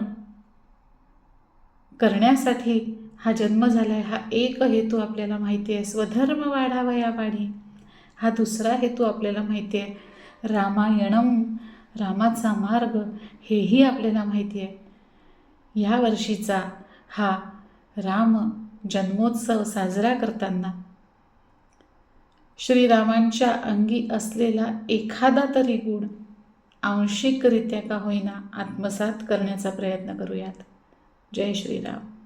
करण्यासाठी हा जन्म झाला आहे. हा एक हेतू आपल्याला माहिती आहे. स्वधर्म वाढावया वाढी हा दुसरा हेतू आपल्याला माहिती आहे. रामायणम रामाचा मार्ग हेही आपल्याला माहिती आहे. या वर्षीचा हा राम जन्मोत्सव साजरा करताना श्रीरामांच्या अंगी असलेला एखादा तरी गुण आंशिकरित्या का होईना आत्मसात करण्याचा प्रयत्न करूयात. जय श्रीराम.